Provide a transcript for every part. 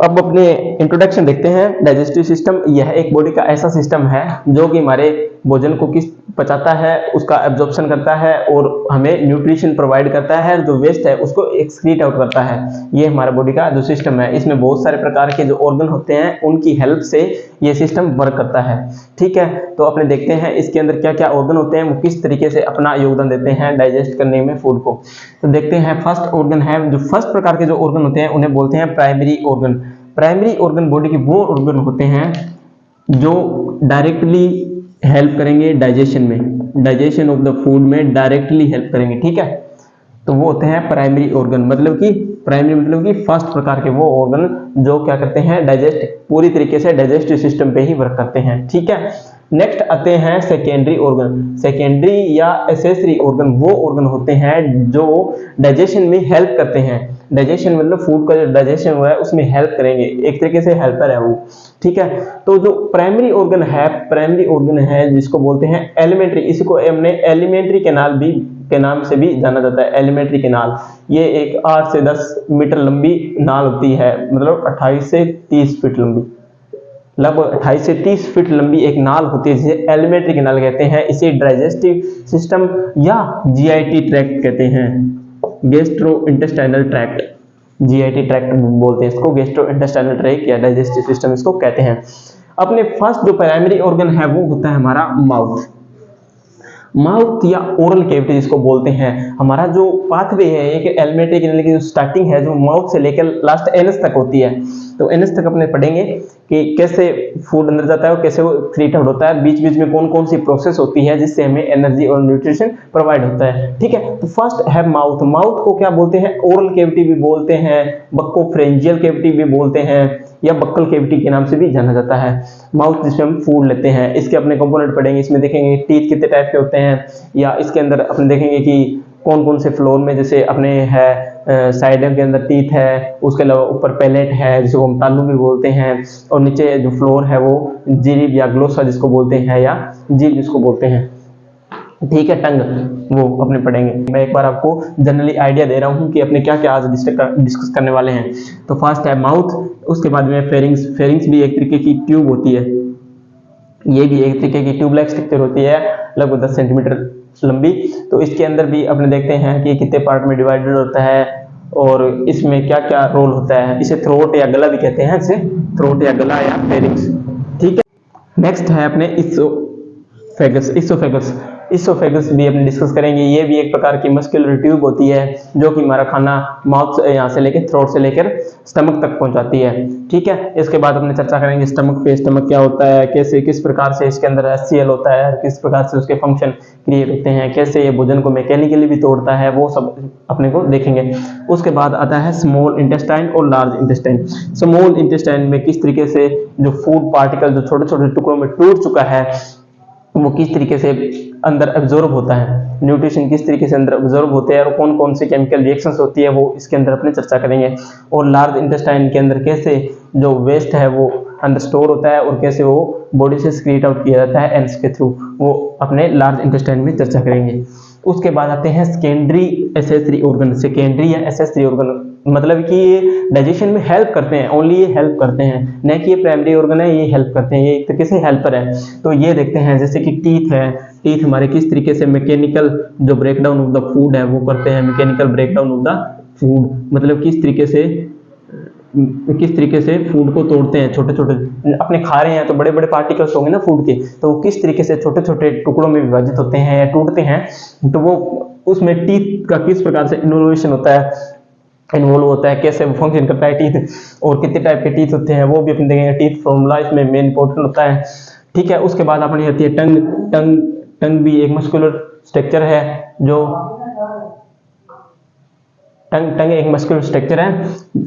अब अपने इंट्रोडक्शन देखते हैं। डाइजेस्टिव सिस्टम यह एक बॉडी का ऐसा सिस्टम है जो कि हमारे भोजन को किस पचाता है, उसका एब्जॉर्प्शन करता है और हमें न्यूट्रिशन प्रोवाइड करता है, जो वेस्ट है उसको एक्सक्रीट आउट करता है। ये हमारा बॉडी का जो सिस्टम है, इसमें बहुत सारे प्रकार के जो ऑर्गन होते हैं उनकी हेल्प से ये सिस्टम वर्क करता है। ठीक है, तो अपने देखते हैं इसके अंदर क्या क्या ऑर्गन होते हैं, वो किस तरीके से अपना योगदान देते हैं डाइजेस्ट करने में फूड को। तो देखते हैं फर्स्ट ऑर्गन है, जो फर्स्ट प्रकार के जो ऑर्गन होते हैं उन्हें बोलते हैं primary organ. Primary organ body के वो ऑर्गन होते हैं जो डायरेक्टली हेल्प करेंगे डाइजेशन में, डाइजेशन ऑफ द फूड में डायरेक्टली हेल्प करेंगे। ठीक है, तो वो होते हैं प्राइमरी ऑर्गन, मतलब कि प्राइमरी मतलब कि फर्स्ट प्रकार के वो ऑर्गन जो क्या करते हैं, डाइजेस्ट पूरी तरीके से डाइजेस्टिव सिस्टम पे ही वर्क करते हैं। ठीक है, नेक्स्ट आते हैं सेकेंडरी ऑर्गन। सेकेंडरी या एसेसरी ऑर्गन वो ऑर्गन होते हैं जो डाइजेशन में हेल्प करते हैं। डाइजेशन मतलब फूड का जो डाइजेशन हुआ है उसमें हेल्प करेंगे, एक तरीके से हेल्पर है वो। ठीक है, तो जो प्राइमरी ऑर्गन है, प्राइमरी ऑर्गन है जिसको बोलते हैं एलिमेंट्री, इसको हमने एलिमेंट्री कैनाल भी के नाम से भी जाना जाता है। एलिमेंट्री कैनाल ये एक 8 से 10 मीटर लंबी नाल होती है, मतलब 28 से 30 फीट लंबी, लगभग 28 से 30 फीट लंबी एक नाल होती है जिसे एलिमेंट्री कैनाल कहते हैं। इसे डाइजेस्टिव सिस्टम या जीआईटी ट्रैक्ट कहते हैं, gastro intestinal tract, GIT tract बोलते हैं इसको, गैस्ट्रो इंटेस्टाइनल ट्रैक्ट या डाइजेस्टिव सिस्टम इसको कहते हैं। अपने फर्स्ट जो प्राइमरी ऑर्गन है वो होता है हमारा माउथ। माउथ या ओरल कैविटी जिसको बोलते हैं, हमारा जो पाथवे है एक एलिमेंट्री कैनाल की जो स्टार्टिंग है जो माउथ से लेकर लास्ट एनस तक होती है। तो एनस तक अपने पढ़ेंगे कि कैसे फूड अंदर जाता है और कैसे वो एक्सक्रीट आउट होता है, बीच बीच में कौन कौन सी प्रोसेस होती है जिससे हमें एनर्जी और न्यूट्रिशन प्रोवाइड होता है। ठीक है, तो फर्स्ट है माउथ। माउथ को क्या बोलते हैं, ओरल कैविटी भी बोलते हैं, बक्कोफ्रेंजियल कैविटी भी बोलते हैं या बक्कल कैविटी के नाम से भी जाना जाता है। माउथ जिसमें हम फूड लेते हैं, इसके अपने कंपोनेंट पढ़ेंगे, इसमें देखेंगे टीथ कितने टाइप के होते हैं, या इसके अंदर अपने देखेंगे कि कौन कौन से फ्लोर में, जैसे अपने है साइड के अंदर टीथ है, उसके अलावा ऊपर पैलेट है जिसको हम तालू भी बोलते हैं, और नीचे जो फ्लोर है वो जीभ या ग्लोसा जिसको बोलते हैं या जीभ जिसको बोलते हैं। ठीक है, टंग वो अपने पढ़ेंगे। मैं एक बार आपको जनरली आइडिया दे रहा हूँ कि अपने क्या क्या आज डिस्कस करने वाले हैं। तो फर्स्ट है माउथ, उसके बाद में फेरिंग्स। फेरिंग्स भी एक तरीके की ट्यूब होती है, ये भी एक तरीके की ट्यूब लाइक स्ट्रक्चर होती है, लगभग 10 सेंटीमीटर लंबी। तो इसके अंदर भी अपने देखते हैं कि कितने पार्ट में डिवाइडेड होता है और इसमें क्या क्या रोल होता है। इसे थ्रोट या गला भी कहते हैं, इसे थ्रोट या गला या फेरिंग्स। ठीक है, नेक्स्ट है अपने इसोफेगस। इसोफेगस भी अपने डिस्कस करेंगे। ये भी एक प्रकार की मस्कुलर ट्यूब होती है जो कि हमारा खाना माउथ यहाँ से लेकर थ्रोट से लेकर स्टमक तक पहुंचाती है। ठीक है, इसके बाद अपने चर्चा करेंगे स्टमक पे, स्टमक क्या होता है, कैसे किस प्रकार से इसके अंदर HCl होता है, किस प्रकार से उसके फंक्शन क्रिएट होते हैं, कैसे ये भोजन को मैकेनिकली भी तोड़ता है, वो सब अपने को देखेंगे। उसके बाद आता है स्मॉल इंटेस्टाइन और लार्ज इंटेस्टाइन। स्मॉल इंटेस्टाइन में किस तरीके से जो फूड पार्टिकल जो छोटे छोटे टुकड़ों में टूट चुका है वो किस तरीके से अंदर एब्जॉर्ब होता है, न्यूट्रिशन किस तरीके से अंदर एब्जॉर्ब होते हैं और कौन कौन सी केमिकल रिएक्शंस होती है वो इसके अंदर अपने चर्चा करेंगे। और लार्ज इंटेस्टाइन के अंदर कैसे जो वेस्ट है वो अंदर स्टोर होता है और कैसे वो बॉडी से स्क्रीट आउट किया जाता है एल्स के थ्रू, वो अपने लार्ज इंटेस्टाइन में चर्चा करेंगे। उसके बाद आते हैं सेकेंडरी एसेसरी ऑर्गन। सेकेंडरी या एसेसरी ऑर्गन मतलब कि ये डाइजेशन में हेल्प करते हैं, ओनली ये हेल्प करते हैं, न कि ये प्राइमरी ऑर्गन है ये हेल्प करते हैं, ये एक तरीके से हेल्पर है। तो ये देखते हैं जैसे कि टीथ है, टीथ हमारे किस तरीके से मैकेनिकल जो ब्रेकडाउन ऑफ द फूड है वो करते हैं, mechanical breakdown of the food मतलब किस तरीके से फूड को तोड़ते हैं। छोटे छोटे अपने खा रहे हैं तो बड़े बड़े पार्टिकल्स होंगे ना फूड के, तो वो किस तरीके से छोटे छोटे टुकड़ों में विभाजित होते हैं या टूटते हैं, तो वो उसमें टीथ का किस प्रकार से इन्वॉल्व होता है, कैसे वो फंक्शन करता है टीथ, और कितने टाइप के टीथ होते हैं वो भी अपन देखेंगे। टीथ फॉर्मूला इसमें मेन इंपॉर्टेंट होता है। ठीक है, उसके बाद अपनी आती है टंग भी एक मस्कुलर स्ट्रक्चर है, जो टंग एक मस्कुलर स्ट्रक्चर है।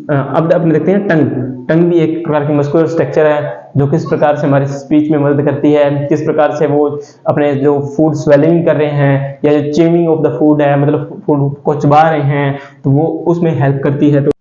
अब अपने देखते हैं टंग भी एक प्रकार की मस्कुलर स्ट्रक्चर है जो किस प्रकार से हमारी स्पीच में मदद करती है, किस प्रकार से वो अपने जो फूड स्वेलिंग कर रहे हैं या जो च्यूइंग ऑफ द फूड है, मतलब फूड को चबा रहे हैं तो वो उसमें हेल्प करती है। तो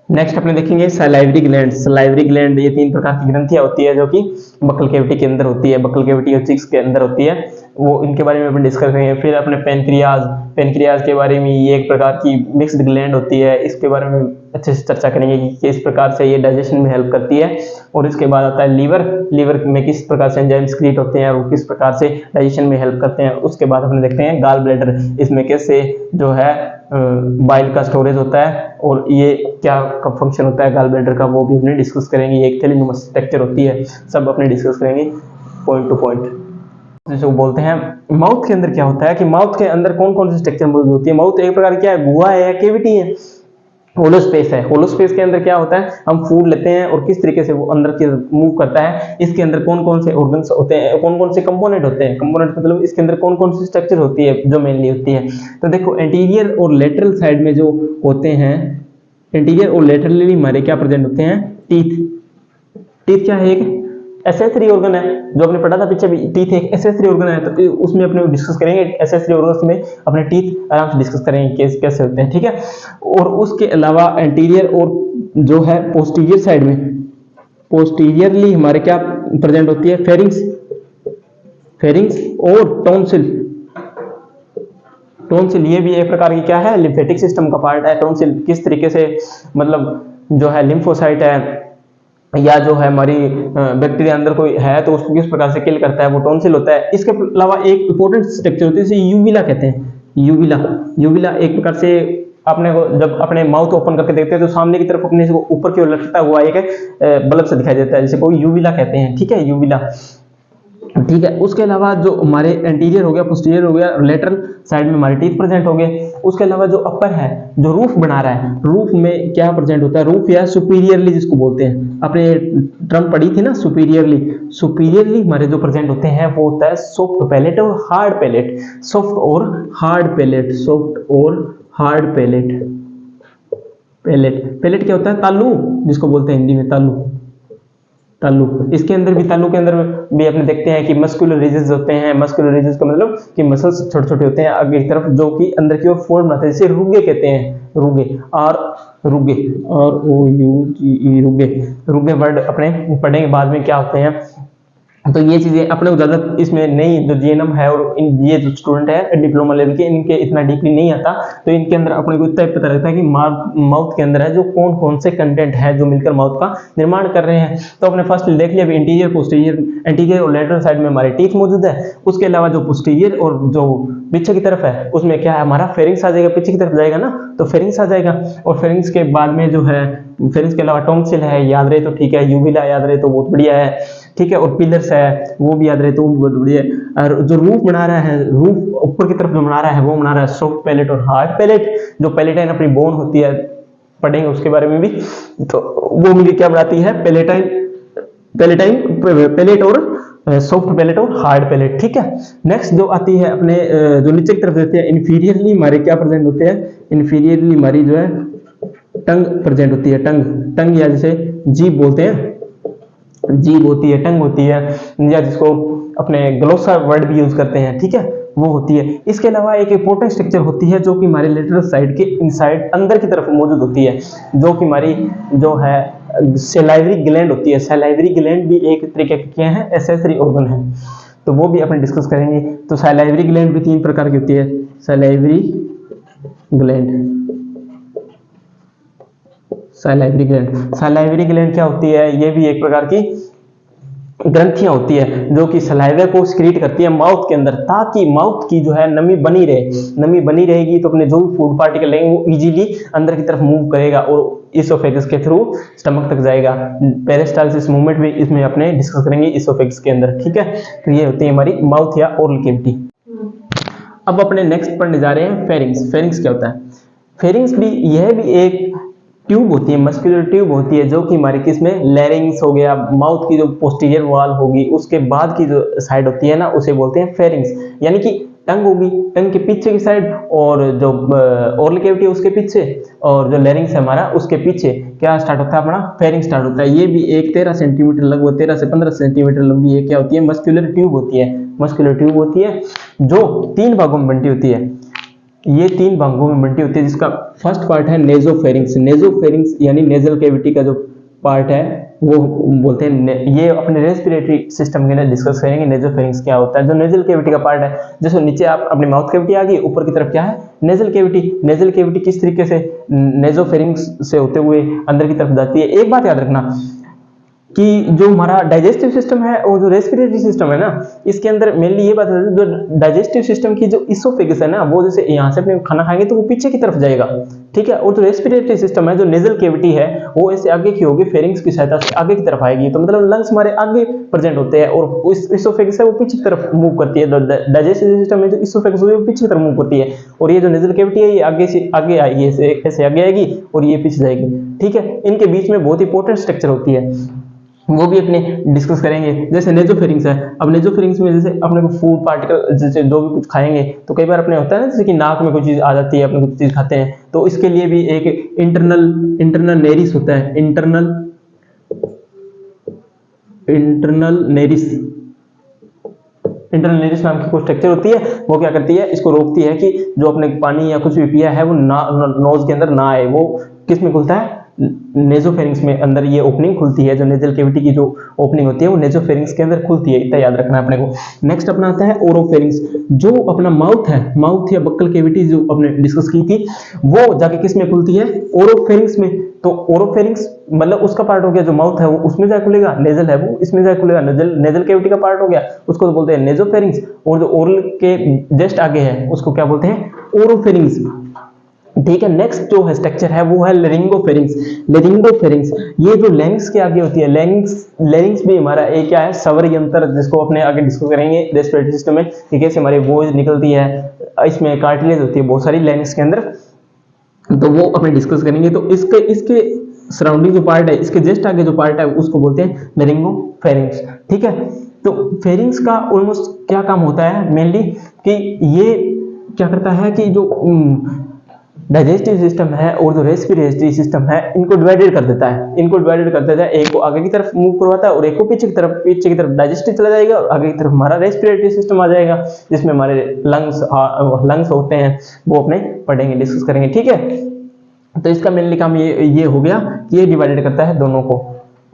नेक्स्ट अपने देखेंगे सलाइवरी ग्लैंड। सलाइवरी ग्लैंड ये 3 प्रकार की ग्रंथियां होती है जो कि बक्कल कैविटी के अंदर होती है, बक्कल कैविटी और चिक्स के अंदर होती है, वो इनके बारे में अपन डिस्कस करेंगे। फिर अपने पेनक्रियाज के बारे में, ये एक प्रकार की मिक्स्ड ग्लैंड होती है, इसके बारे में अच्छे से चर्चा करेंगे कि किस प्रकार से ये डाइजेशन में हेल्प करती है। और इसके बाद आता है लीवर, लीवर में किस प्रकार से एंजाइम क्रिएट होते हैं और किस प्रकार से डाइजेशन में हेल्प करते हैं। उसके बाद अपने देखते हैं गॉल ब्लैडर, इसमें कैसे जो है बाइल का स्टोरेज होता है और ये क्या कब फंक्शन होता है गॉल ब्लैडर का, वो भी अपने डिस्कस करेंगे। ये एक थैली स्ट्रक्चर होती है, सब अपने डिस्कस करेंगे पॉइंट टू पॉइंट। जिसको बोलते हैं माउथ के अंदर क्या होता है कि माउथ के अंदर कौन कौन सी स्ट्रक्चर मौजूद होती है। माउथ एक प्रकार क्या है, गुहा है या कैविटी है, होलो स्पेस है। होलो स्पेस के अंदर क्या होता है, हम फूड लेते हैं और किस तरीके से वो अंदर की मूव करता है, इसके अंदर कौन कौन से ऑर्गन्स होते हैं, कौन कौन से कंपोनेंट होते हैं। कंपोनेंट मतलब इसके अंदर कौन कौन सी स्ट्रक्चर होती है जो मेनली होती है। तो देखो एंटीरियर और लेटरल साइड में जो होते हैं, एंटीरियर और लेटरली हमारे क्या प्रेजेंट होते हैं, टीथ। टीथ क्या है, एक एसेसरी ऑर्गन है, जो आपने पढ़ा था पीछे भी, टीथ एक एसेसरी ऑर्गन है। तो उसमें अपने डिस्कस करेंगे एसेसरी ऑर्गन्स में, अपने टीथ आराम से डिस्कस करेंगे कैसे होते हैं, ठीक है। और उसके अलावा एंटीरियर और जो है पोस्टीरियर साइड में, पोस्टीरियरली हमारे क्या प्रेजेंट होती है, फेरिंग्स, फेरिंग्स और टॉन्सिल। टॉन्सिल ये भी एक प्रकार की क्या है, लिम्फेटिक सिस्टम का पार्ट है। टॉन्सिल किस तरीके से मतलब जो है लिम्फोसाइट है या जो है हमारी बैक्टीरिया अंदर कोई है तो उसको किस प्रकार से किल करता है, वो टॉन्सिल होता है। इसके अलावा एक इंपॉर्टेंट स्ट्रक्चर होती है जिसे यूविला कहते हैं। यूविला, यूविला एक प्रकार से आपने को जब अपने माउथ ओपन करके देखते हैं तो सामने की तरफ अपने से ऊपर की ओर लटकता हुआ एक बल्ब से दिखाई देता है, जिसे कोई यूविला कहते हैं, ठीक है, यूविला, ठीक है। उसके अलावा जो हमारे एंटीरियर हो गया, पोस्टीरियर हो गया, लेटरल साइड में हमारे टीथ प्रेजेंट हो गए। उसके अलावा जो अपर है, जो रूफ बना रहा है, रूफ में क्या प्रेजेंट होता है, रूफ या सुपीरियरली जिसको बोलते हैं, आपने टर्म पढ़ी थी ना सुपीरियरली। सुपीरियरली हमारे जो प्रेजेंट होते हैं वो होता है सॉफ्ट पैलेट और हार्ड पैलेट। सॉफ्ट और हार्ड पैलेट, सॉफ्ट और हार्ड पैलेट। पैलेट, पैलेट क्या होता है, तालू जिसको बोलते हैं हिंदी में, तालू, तालू। इसके अंदर भी, तालू के अंदर भी अपने देखते हैं कि मस्कुलर रिजेस होते हैं। मस्कुलर रिजेस का मतलब कि मसल्स छोटे छोटे होते हैं आगे की तरफ, जो कि अंदर की ओर फोल्ड बनाते हैं, जिसे रुगे कहते हैं, रुगे, और रुगे, और ओ यू जी ई, रुगे। रुगे वर्ड अपने पढ़ेंगे बाद में क्या होते हैं। तो ये चीजें अपने को ज्यादा इसमें नहीं, जो जीएनएम है और ये जो स्टूडेंट है डिप्लोमा लेवल के, इनके इतना डीपली नहीं आता, तो इनके अंदर अपने को इतना पता रहता है कि माउथ के अंदर है जो कौन कौन से कंटेंट है जो मिलकर माउथ का निर्माण कर रहे हैं। तो अपने फर्स्ट देख लिया, इंटीरियर, पोस्टीरियर, एंटीरियर और लेटरल साइड में हमारे टीथ मौजूद है। उसके अलावा जो पोस्टीरियर और जो पीछे की तरफ है उसमें क्या है, हमारा फेरिंग्स आ जाएगा, पीछे की तरफ जाएगा ना तो फेरिंग्स आ जाएगा। और फेरिंग्स के बाद में जो है, फेरिंग्स के अलावा टॉन्सिल है, याद रहे तो ठीक है, यूविला याद रहे तो बहुत बढ़िया है, ठीक है। और पिलर्स है वो भी याद रहे तो बहुत बढ़िया है। और जो रूफ बना रहा है, रूफ ऊपर की तरफ जो बना रहा है वो बना रहा है सॉफ्ट पैलेट और हार्ड पैलेट। जो पैलेटाइन अपनी बोन होती है, पढ़ेंगे उसके बारे में भी, तो वो मिलकर क्या बनाती है, पैलेटाइन, पैलेट और सॉफ्ट पैलेट और हार्ड पैलेट, ठीक है। नेक्स्ट जो आती है अपने जो नीचे की तरफ देते हैं, इन्फीरियरली हमारे क्या प्रेजेंट होते हैं, इन्फीरियरली हमारी जो है टंग प्रेजेंट होती है। टंग, टंग या जिसे जीभ बोलते हैं, जीभ होती है, टंग होती है, या जिसको अपने ग्लोसा वर्ड भी यूज करते हैं, ठीक है, वो होती है। इसके अलावा एक इंपॉर्टेंट स्ट्रक्चर होती है जो कि हमारे लेटरल साइड के इनसाइड अंदर की तरफ मौजूद होती है, जो कि हमारी जो है सलाइवरी ग्लैंड होती है। सलाइवरी ग्लैंड भी एक तरीके के क्या है, एसेसरी ऑर्गन है, तो वो भी अपन डिस्कस करेंगे। तो सलाइवरी ग्लैंड भी 3 प्रकार की होती है। Salivary gland, salivary gland, salivary gland क्या होती है, ये भी एक प्रकार की ग्रंथियां होती है जो कि सलाइवा को सिक्रीट करती है माउथ के अंदर, ताकि माउथ की जो है नमी बनी रहे। नमी बनी रहेगी तो अपने जो भी फूड पार्टिकल लेंगे वो इजीली अंदर की तरफ मूव करेगा और इसोफेगस के थ्रू स्टमक तक जाएगा। पेरिस्टालसिस मूवमेंट भी इसमें अपने डिस्कस करेंगे इसोफेगस के अंदर, ठीक है। तो ये होती है हमारी माउथ या ओरल कैविटी। अब अपने नेक्स्ट पढ़ने जा रहे हैं फेरिंग्स। फेरिंग्स क्या होता है, फेरिंग्स भी, यह भी एक ट्यूब होती है, मस्कुलर ट्यूब होती है, जो कि हमारे किसमें, लैरिंग्स हो गया, माउथ की जो पोस्टीरियर वॉल होगी उसके बाद की जो साइड होती है ना उसे बोलते हैं फेरिंग्स। यानी कि टंग होगी, टंग के पीछे की साइड, और जो ओरल कैविटी है उसके पीछे, और जो लैरिंग्स है हमारा उसके पीछे क्या स्टार्ट होता है, अपना फेरिंग स्टार्ट होता है। ये भी एक 13 सेंटीमीटर, लगभग 13 से 15 सेंटीमीटर लंबी है, क्या होती है, मस्कुलर ट्यूब होती है। मस्कुलर ट्यूब होती है जो 3 भागों में बंटी होती है। ये 3 भागों में बंटी होती है, जिसका फर्स्ट पार्ट है नेजोफेरिंग्स। नेजोफेरिंग्स यानी नेजल कैविटी का जो पार्ट है वो बोलते हैं, ये अपने रेस्पिरेटरी सिस्टम के अंदर डिस्कस करेंगे नेजोफेरिंक्स क्या होता है। जो नेजल कैविटी का पार्ट है, जैसे नीचे आप अपने माउथ कैविटी आ गई, ऊपर की तरफ क्या है नेजल कैविटी। नेजल कैविटी किस तरीके से नेजोफेरिंक्स से होते हुए अंदर की तरफ जाती है। एक बात याद रखना कि जो हमारा डाइजेस्टिव सिस्टम है और जो रेस्पिरेटरी सिस्टम है ना, इसके अंदर मेनली ये बात है, जो डाइजेस्टिव सिस्टम की जो इसोफेगस है ना, वो जैसे यहाँ से अपने खाना खाएंगे तो वो पीछे की तरफ जाएगा, ठीक है। और जो रेस्पिरेटरी सिस्टम है, जो नेजल कैविटी है, वो ऐसे आगे की होगी, फेरिंग्स की सहायता से आगे की तरफ आएगी। तो मतलब लंग्स हमारे आगे प्रेजेंट होते हैं और इसोफेगस है वो पीछे की तरफ मूव करती है। डाइजेस्टिव सिस्टम में जो इसोफेगस है वो पीछे की तरफ मूव करती है, और ये जो नेजल कैविटी है ये आगे से आगे आएगी, ऐसे आगे आएगी और ये पीछे जाएगी, ठीक है। इनके बीच में बहुत इंपॉर्टेंट स्ट्रक्चर होती है, वो भी अपने डिस्कस करेंगे। जैसे नेजोफेरिंग्स है, अब नेजोफेरिंग्स में जैसे अपने को फूड पार्टिकल, जैसे जो भी कुछ खाएंगे तो कई बार अपने होता है ना, जैसे कि नाक में कोई चीज आ जाती है, अपने कुछ चीज खाते हैं, तो इसके लिए भी एक इंटरनल नेरिस होता है, इंटरनल नेरिस नाम की कोई स्ट्रक्चर होती है। वो क्या करती है, इसको रोकती है कि जो अपने पानी या कुछ भी पिया है वो नोज के अंदर ना आए। वो किस में खुलता है, नेजोफेरिंग्स में अंदर ये ओपनिंग खुलती है। जो नेजल कैविटी की जो ओपनिंग होती है वो नेजोफेरिंग्स के अंदर खुलती है, इतना याद रखना है अपने को। नेक्स्ट अपना आता है ओरोफेरिंग्स। जो अपना माउथ है, माउथ या बक्कल कैविटी जो अपने डिस्कस की थी, वो जाके किस में खुलती है, ओरोफेरिंग्स में। तो ओरोफेरिंग्स मतलब उसका पार्ट हो गया, जो माउथ है वो उसमें जाके खुलेगा, नेजल है वो इसमें जाके खुलेगा, नेजल कैविटी का पार्ट हो गया, उसको तो बोलते हैं नेजोफेरिंग्स। और जो ओरल के जस्ट आगे है उसको क्या बोलते हैं, ओरोफेरिंग्स, ठीक है। नेक्स्ट जो है स्ट्रक्चर है वो है लेरिंगोफेरिंग्स। ये जो लैरिंग्स के आगे होती है, लैरिंग्स भी हमारा एक क्या है, स्वर यंत्र, जिसको अपने आगे डिस्कस करेंगे रेस्पिरेटरी सिस्टम में, कि कैसे हमारी वॉइस निकलती है। इसमें कार्टिलेज होती है बहुत सारी लैरिंग्स के अंदर, तो वो अपने डिस्कस करेंगे। तो इसके सराउंडिंग जो पार्ट है, इसके जस्ट आगे जो पार्ट है उसको बोलते हैं लेरिंगोफेरिंग्स, ठीक है। तो फेरिंग्स का ऑलमोस्ट क्या काम होता है मेनली, कि ये क्या करता है कि जो डाइजेस्टिव सिस्टम है और जो रेस्पिरेटरी सिस्टम है, इनको डिवाइडेड कर देता है। एक को आगे की तरफ मूव करवाता है और एक को पीछे की तरफ डाइजेस्टिव चला जाएगा, और आगे की तरफ हमारा रेस्पिरेटरी सिस्टम आ जाएगा, जिसमें हमारे लंग्स होते हैं, वो अपने पढ़ेंगे, डिस्कस करेंगे, ठीक है। तो इसका मेनली काम ये हो गया कि ये डिवाइडेड करता है दोनों को,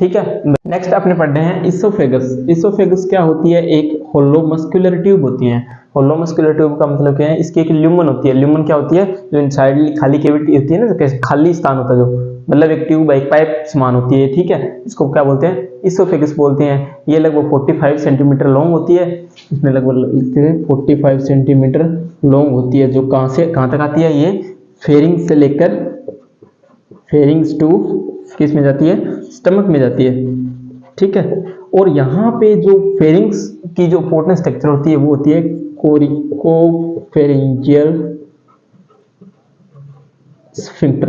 ठीक है। नेक्स्ट अपने पढ़ने हैं इसोफेगस क्या होती है, एक होलो मस्कुलर ट्यूब होती है। होलो मस्कुलर ट्यूब का मतलब क्या है, इसकी एक ल्यूमन होती है। ल्यूमन क्या होती है, जो इनसाइडली खाली कैविटी होती है ना, जो खाली स्थान होता है, जो मतलब एक ट्यूब एक पाइप समान होती है, ठीक है। इसको क्या बोलते हैं, इसोफेगस बोलते हैं। ये लगभग 45 सेंटीमीटर लॉन्ग होती है, इसमें लगभग 45 सेंटीमीटर लॉन्ग होती है, जो कहाँ से कहाँ तक आती है, ये फेरिंग्स से लेकर फेरिंग्स टू किस में जाती है, स्टमक में जाती है, ठीक है। और यहाँ पे जो फेरिंग्स की जो इंपॉर्टेंट स्ट्रक्चर होती है वो होती है कोरिकोफेरिंजियल स्फिंक्टर।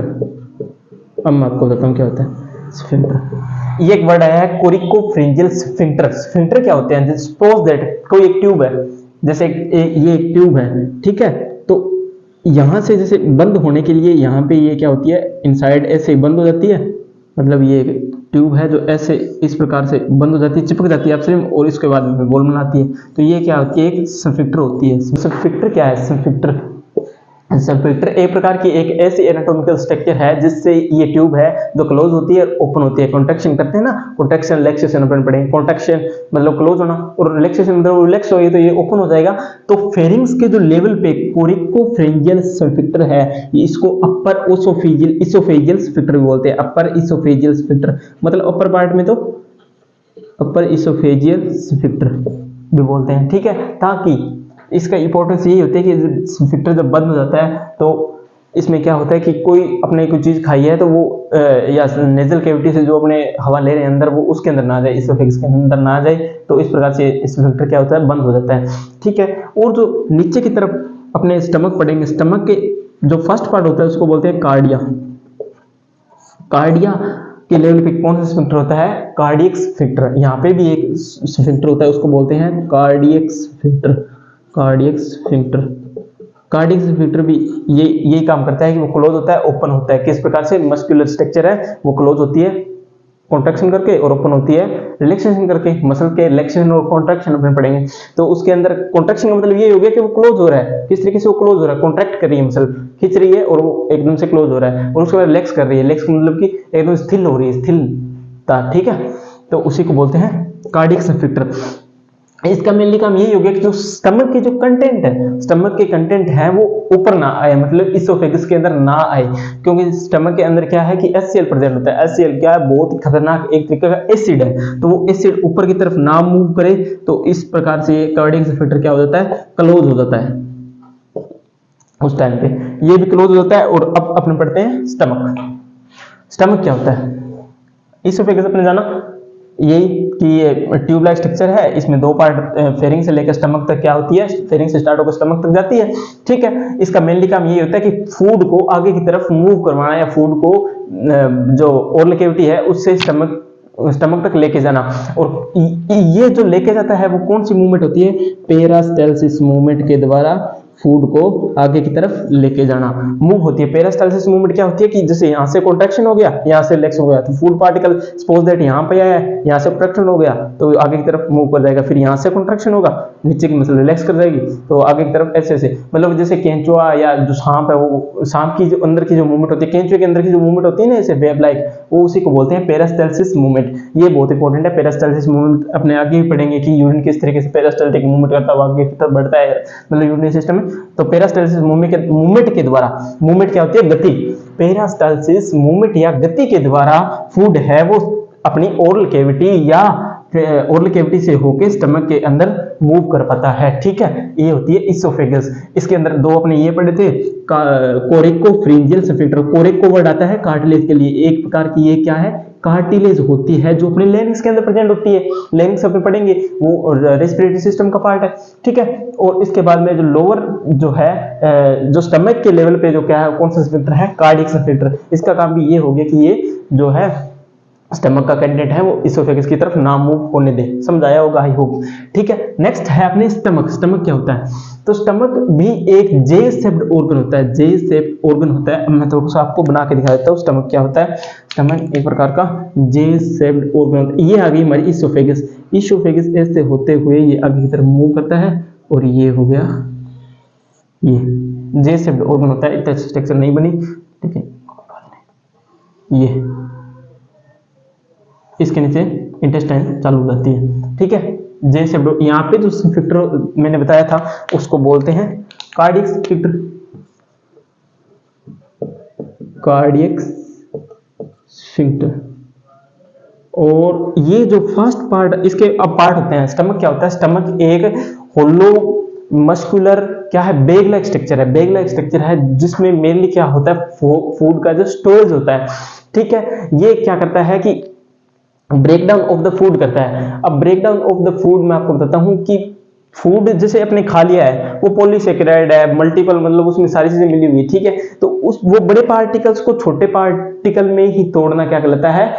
अब मैं आपको बताता हूँ क्या होता है स्फिंक्टर। ये एक वर्ड आया है कोरिकोफेरिंजियल स्फिंक्टर। स्फिंक्टर क्या होते हैं, सपोज दैट कोई एक ट्यूब है, जैसे ये एक ट्यूब है, ठीक है। तो यहाँ से जैसे बंद होने के लिए यहाँ पे ये क्या होती है, इनसाइड ऐसे बंद हो जाती है, मतलब ये ट्यूब है जो ऐसे इस प्रकार से बंद हो जाती है, चिपक जाती है आपसे, और इसके बाद में बॉल बनाती है। तो ये क्या होती है, एक स्फिंक्टर होती है। स्फिंक्टर क्या है, स्फिंक्टर एक प्रकार की एक ऐसी एनाटॉमिकल स्ट्रक्चर है जिससे ये ट्यूब है जो क्लोज होती है, ओपन होती है। कॉन्ट्रैक्शन करते हैं ना, कॉन्ट्रैक्शन रिलैक्सेशन अपन पढ़ेंगे। कॉन्ट्रैक्शन मतलब क्लोज होना, और रिलैक्सेशन मतलब रिलैक्स होगी तो ये ओपन हो जाएगा। तो फेरिंग्स के जो लेवल पे कोरिकोफेरिंजियल स्फिंक्टर है, इसको अपर इसोफेजियल स्फिंक्टर भी बोलते हैं। अपर इसोफेजियल स्फिंक्टर मतलब अपर पार्ट में तो अपर इसोफेजियल स्फिंक्टर भी बोलते हैं, ठीक है। ताकि इसका इंपॉर्टेंस यही होता है कि स्फिंक्टर जब बंद हो जाता है तो इसमें क्या होता है कि कोई अपने कोई चीज खाई है तो वो या नेजल कैविटी से जो अपने हवा ले रहे हैं अंदर, वो उसके अंदर ना आ जाए, इसोफेगस के अंदर ना आ जाए। तो इस प्रकार से स्फिंक्टर क्या होता है, बंद हो जाता है, ठीक है। और जो नीचे की तरफ अपने स्टमक पढ़ेंगे, स्टमक के जो फर्स्ट पार्ट होता है उसको बोलते हैं कार्डिया। कार्डिया के लेवल पे कौन सा स्फिंक्टर होता है, कार्डियक स्फिंक्टर। यहाँ पे भी एक स्फिंक्टर होता है, उसको बोलते हैं कार्डियक स्फिंक्टर। कार्डियक स्फिंक्टर भी यही काम करता है कि वो क्लोज होता है, ओपन होता है। किस प्रकार से, मस्कुलर स्ट्रक्चर है, वो क्लोज होती है कॉन्ट्रैक्शन करके और ओपन होती है रिलैक्सेशन करके। मसल के रिलैक्सेशन और कॉन्ट्रैक्शन अपन पढ़ेंगे। तो उसके अंदर कॉन्ट्रैक्शन का मतलब ये हो गया कि वो क्लोज हो रहा है, किस तरीके से वो क्लोज हो रहा है, कॉन्ट्रैक्ट कर रही है, मसल खींच रही है और वो एकदम से क्लोज हो रहा है। और उसके बाद रिलैक्स कर रही है, रिलैक्स मतलब कि एकदम स्थिर हो रही है, स्थिर था, ठीक है, तो उसी को बोलते हैं कार्डियक स्फिंक्टर। इसका मेनली काम यही हो गया कि जो स्टमक के जो कंटेंट है, स्टमक के कंटेंट है वो ऊपर ना आए, मतलब इसोफेगस के अंदर ना आए, क्योंकि स्टमक के अंदर क्या है कि HCl प्रेजेंट होता है। HCl क्या है, बहुत ही खतरनाक एक तरीके का एसिड है, तो वो एसिड ऊपर की तरफ ना मूव करे, तो इस प्रकार से कार्डियक स्फिंक्टर क्या हो जाता है, क्लोज हो जाता है। उस टाइम पे ये भी क्लोज हो जाता है। और अब अपने पढ़ते हैं स्टमक। स्टमक क्या होता है, इसोफेगस अपने जाना यही कि ये ट्यूब लाइक स्ट्रक्चर है, इसमें दो पार्ट, फेरिंग से लेकर स्टमक तक क्या होती है, फेरिंग से स्टार्ट होकर स्टमक तक जाती है, ठीक है। इसका मेनली काम ये होता है कि फूड को आगे की तरफ मूव करवाना, या फूड को जो ओरल कैविटी है उससे स्टमक तक लेके जाना। और ये जो लेके जाता है वो कौन सी मूवमेंट होती है, पेरास्टाल्सिस मूवमेंट के द्वारा फूड को आगे की तरफ लेके जाना मूव होती है। पेरास्टाल्सिस मूवमेंट क्या होती है कि जैसे यहाँ से कॉन्ट्रैक्शन हो गया, यहाँ से रिलैक्स हो गया, तो फूड पार्टिकल सपोज दैट यहाँ पे आया है, यहाँ से कॉन्ट्रैक्शन हो गया तो आगे की तरफ मूव कर जाएगा, फिर यहाँ से कॉन्ट्रैक्शन होगा, नीचे की मसल रिलैक्स कर जाएगी तो आगे की तरफ ऐसे ऐसे, मतलब जैसे केंचुआ या जो सांप है, वो सांप की जो अंदर की जो मूवमेंट होती है, केंचुए के अंदर की जो मूवमेंट होती है ना ऐसे वेब लाइक, वो उसी को बोलते हैं पेरास्टाल्सिस मूवमेंट। ये बहुत इंपॉर्टेंट है। पेरास्टाल्सिस मूवमेंट अपने आगे भी पढ़ेंगे कि यूरिन किस तरीके से पेरास्टाल्टिक मूवमेंट करता है, आगे की तरफ बढ़ता है, मतलब यूरिनरी सिस्टम में। तो पेरास्टाल्सिस मूवमेंट के द्वारा, मूवमेंट क्या होती है, गति, पेरास्टाल्सिस मूवमेंट या गति के द्वारा फूड है वो अपनी ओरल कैविटी या ओरल कैविटी से होके स्टमक के अंदर मूव कर पाता है, ठीक है। ये होती है इसोफेगस। इसके अंदर दो अपने ये पढ़े थे, कोरेकोफ्रिंजियल स्फिंक्टर। कोरेको वर्ड आता है कार्टिलेज के लिए, एक प्रकार की ये क्या है, कार्टिलेज होती है जो अपने लेरिंक्स के अंदर प्रेजेंट होती है। लेरिंक्स अपने पढ़ेंगे, वो रेस्पिरेटरी सिस्टम का पार्ट है, ठीक है। और इसके बाद में जो लोअर जो है, जो स्टमक के लेवल पे जो क्या है, कौन सा स्फिंक्टर है, कार्डियक स्फिंक्टर। इसका काम भी ये हो गया कि ये जो है स्टमक का कंटेंट है वो इसोफेगस की तरफ ना मूव होने दे। समझाया होगा आई होप, ठीक है। नेक्स्ट है अपने स्टमक। स्टमक क्या होता है, तो स्टमक भी एक जे शेप्ड ऑर्गन होता है, जे शेप्ड ऑर्गन होता है। मैं थोड़ा सा आपको बना के दिखा देता हूँ स्टमक क्या होता है। स्टमक एक प्रकार का जे शेप्ड ऑर्गन। ये आ गई हमारी इसोफेगस। इसोफेगस ऐसे होते हुए ये आगे की तरफ मूव करता है, और ये हो गया, ये जे शेप्ड ऑर्गन होता है। इतना स्ट्रक्चर नहीं बनी, ठीक है। ये इसके नीचे इंटेस्टाइन चालू हो जाती है, ठीक है। जे शेप्ड, यहाँ पे जो स्फिंक्टर मैंने बताया था उसको बोलते हैं कार्डियक स्फिंक्टर, कार्डियक स्फिंक्टर। और ये जो फर्स्ट पार्ट, इसके अब पार्ट होते हैं। स्टमक क्या होता है, स्टमक एक होलो मस्कुलर क्या है, बेग लाइक स्ट्रक्चर है। बेग लाइक स्ट्रक्चर है जिसमें मेनली क्या होता है, फूड का जो स्टोरेज होता है, ठीक है। ये क्या करता है कि ब्रेकडाउन ऑफ द फूड करता है। अब ब्रेकडाउन ऑफ द फूड मैं आपको बताता हूं कि फूड जैसे अपने खा लिया है, वो पॉलीसेकेराइड है, मल्टीपल, मतलब उसमें सारी चीजें मिली हुई है, ठीक है। तो उस वो बड़े पार्टिकल्स को छोटे पार्टिकल में ही तोड़ना क्या कहलाता है,